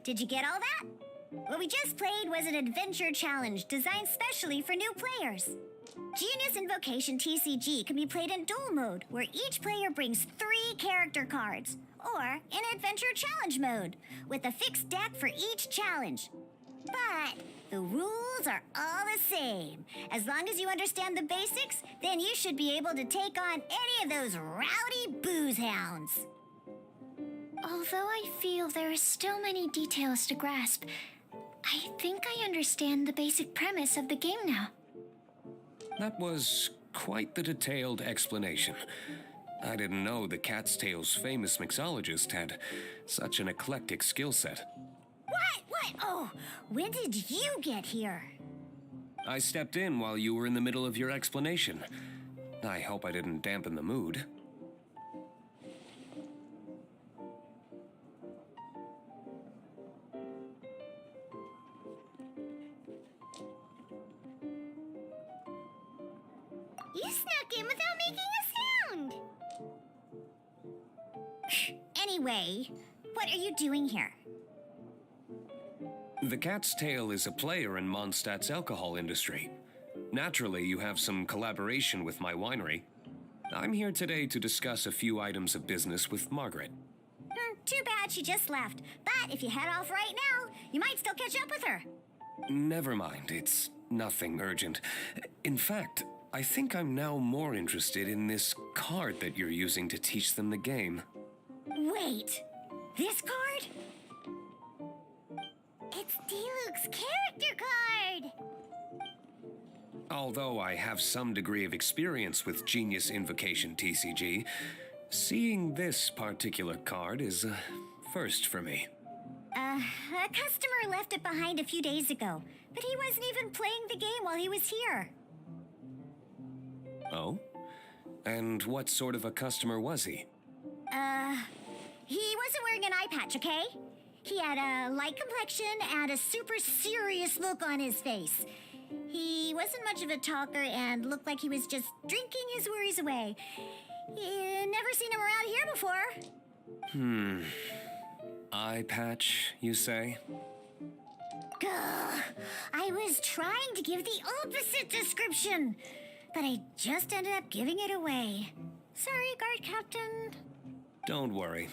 Did you get all that? What we just played was an adventure challenge designed specially for new players. Genius Invocation TCG can be played in duel mode, where each player brings 3 character cards, or in adventure challenge mode, with a fixed deck for each challenge. But the rules are all the same. As long as you understand the basics, then you should be able to take on any of those rowdy booze hounds. Although I feel there are still many details to grasp, I think I understand the basic premise of the game now. That was quite the detailed explanation. I didn't know the Cat's Tail's famous mixologist had such an eclectic skill set. What? Oh, when did you get here? I stepped in while you were in the middle of your explanation. I hope I didn't dampen the mood. You snuck in without making a sound! Anyway, what are you doing here? The Cat's Tail is a player in Mondstadt's alcohol industry. Naturally, you have some collaboration with my winery. I'm here today to discuss a few items of business with Margaret. Too bad she just left. But if you head off right now, you might still catch up with her. Never mind, it's nothing urgent. In fact, I think I'm now more interested in this card that you're using to teach them the game. Wait, this card? It's Diluc's character card! Although I have some degree of experience with Genius Invocation TCG, seeing this particular card is a first for me. A customer left it behind a few days ago, but he wasn't even playing the game while he was here. Oh? And what sort of a customer was he? He wasn't wearing an eye patch, okay? He had a light complexion and a super serious look on his face. He wasn't much of a talker and looked like he was just drinking his worries away. Never seen him around here before. Eye patch, you say? Gah, I was trying to give the opposite description, but I just ended up giving it away. Sorry, guard captain. Don't worry.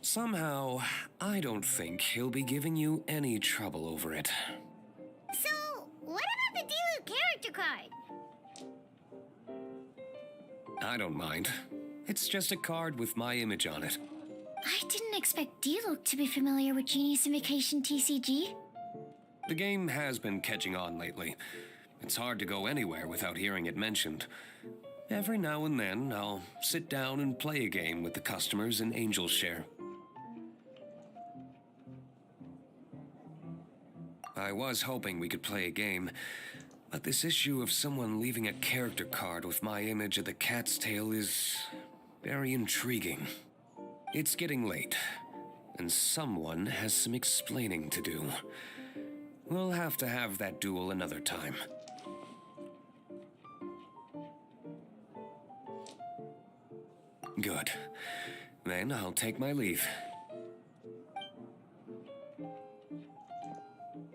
Somehow, I don't think he'll be giving you any trouble over it. So, what about the Diluc character card? I don't mind. It's just a card with my image on it. I didn't expect Diluc to be familiar with Genius Invocation TCG. The game has been catching on lately. It's hard to go anywhere without hearing it mentioned. Every now and then, I'll sit down and play a game with the customers in Angel's Share. I was hoping we could play a game, but this issue of someone leaving a character card with my image of the Cat's Tail is very intriguing. It's getting late, and someone has some explaining to do. We'll have to have that duel another time. Good. Then I'll take my leave.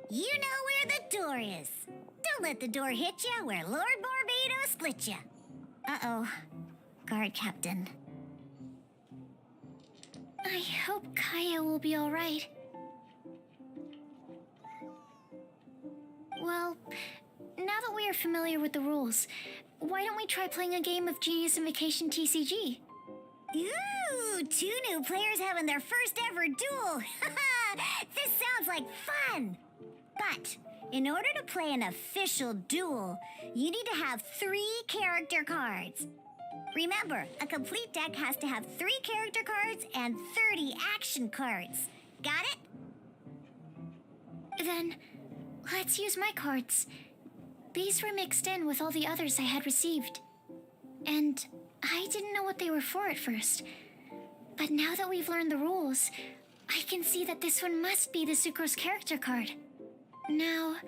You know where the door is. Don't let the door hit ya where Lord Barbados split ya. Uh-oh. Guard captain. I hope Kaya will be all right. Well, now that we are familiar with the rules, why don't we try playing a game of Genius Invocation TCG? Ooh, 2 new players having their first ever duel. This sounds like fun. But in order to play an official duel, you need to have 3 character cards. Remember, a complete deck has to have 3 character cards and 30 action cards. Got it? Then, let's use my cards. These were mixed in with all the others I had received. And I didn't know what they were for at first. But now that we've learned the rules, I can see that this one must be the Sucrose character card. Now,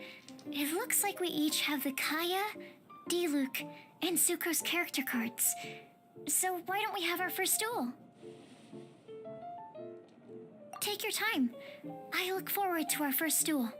it looks like we each have the Kaya, Diluc, and Sucrose character cards. So why don't we have our first duel? Take your time. I look forward to our first duel.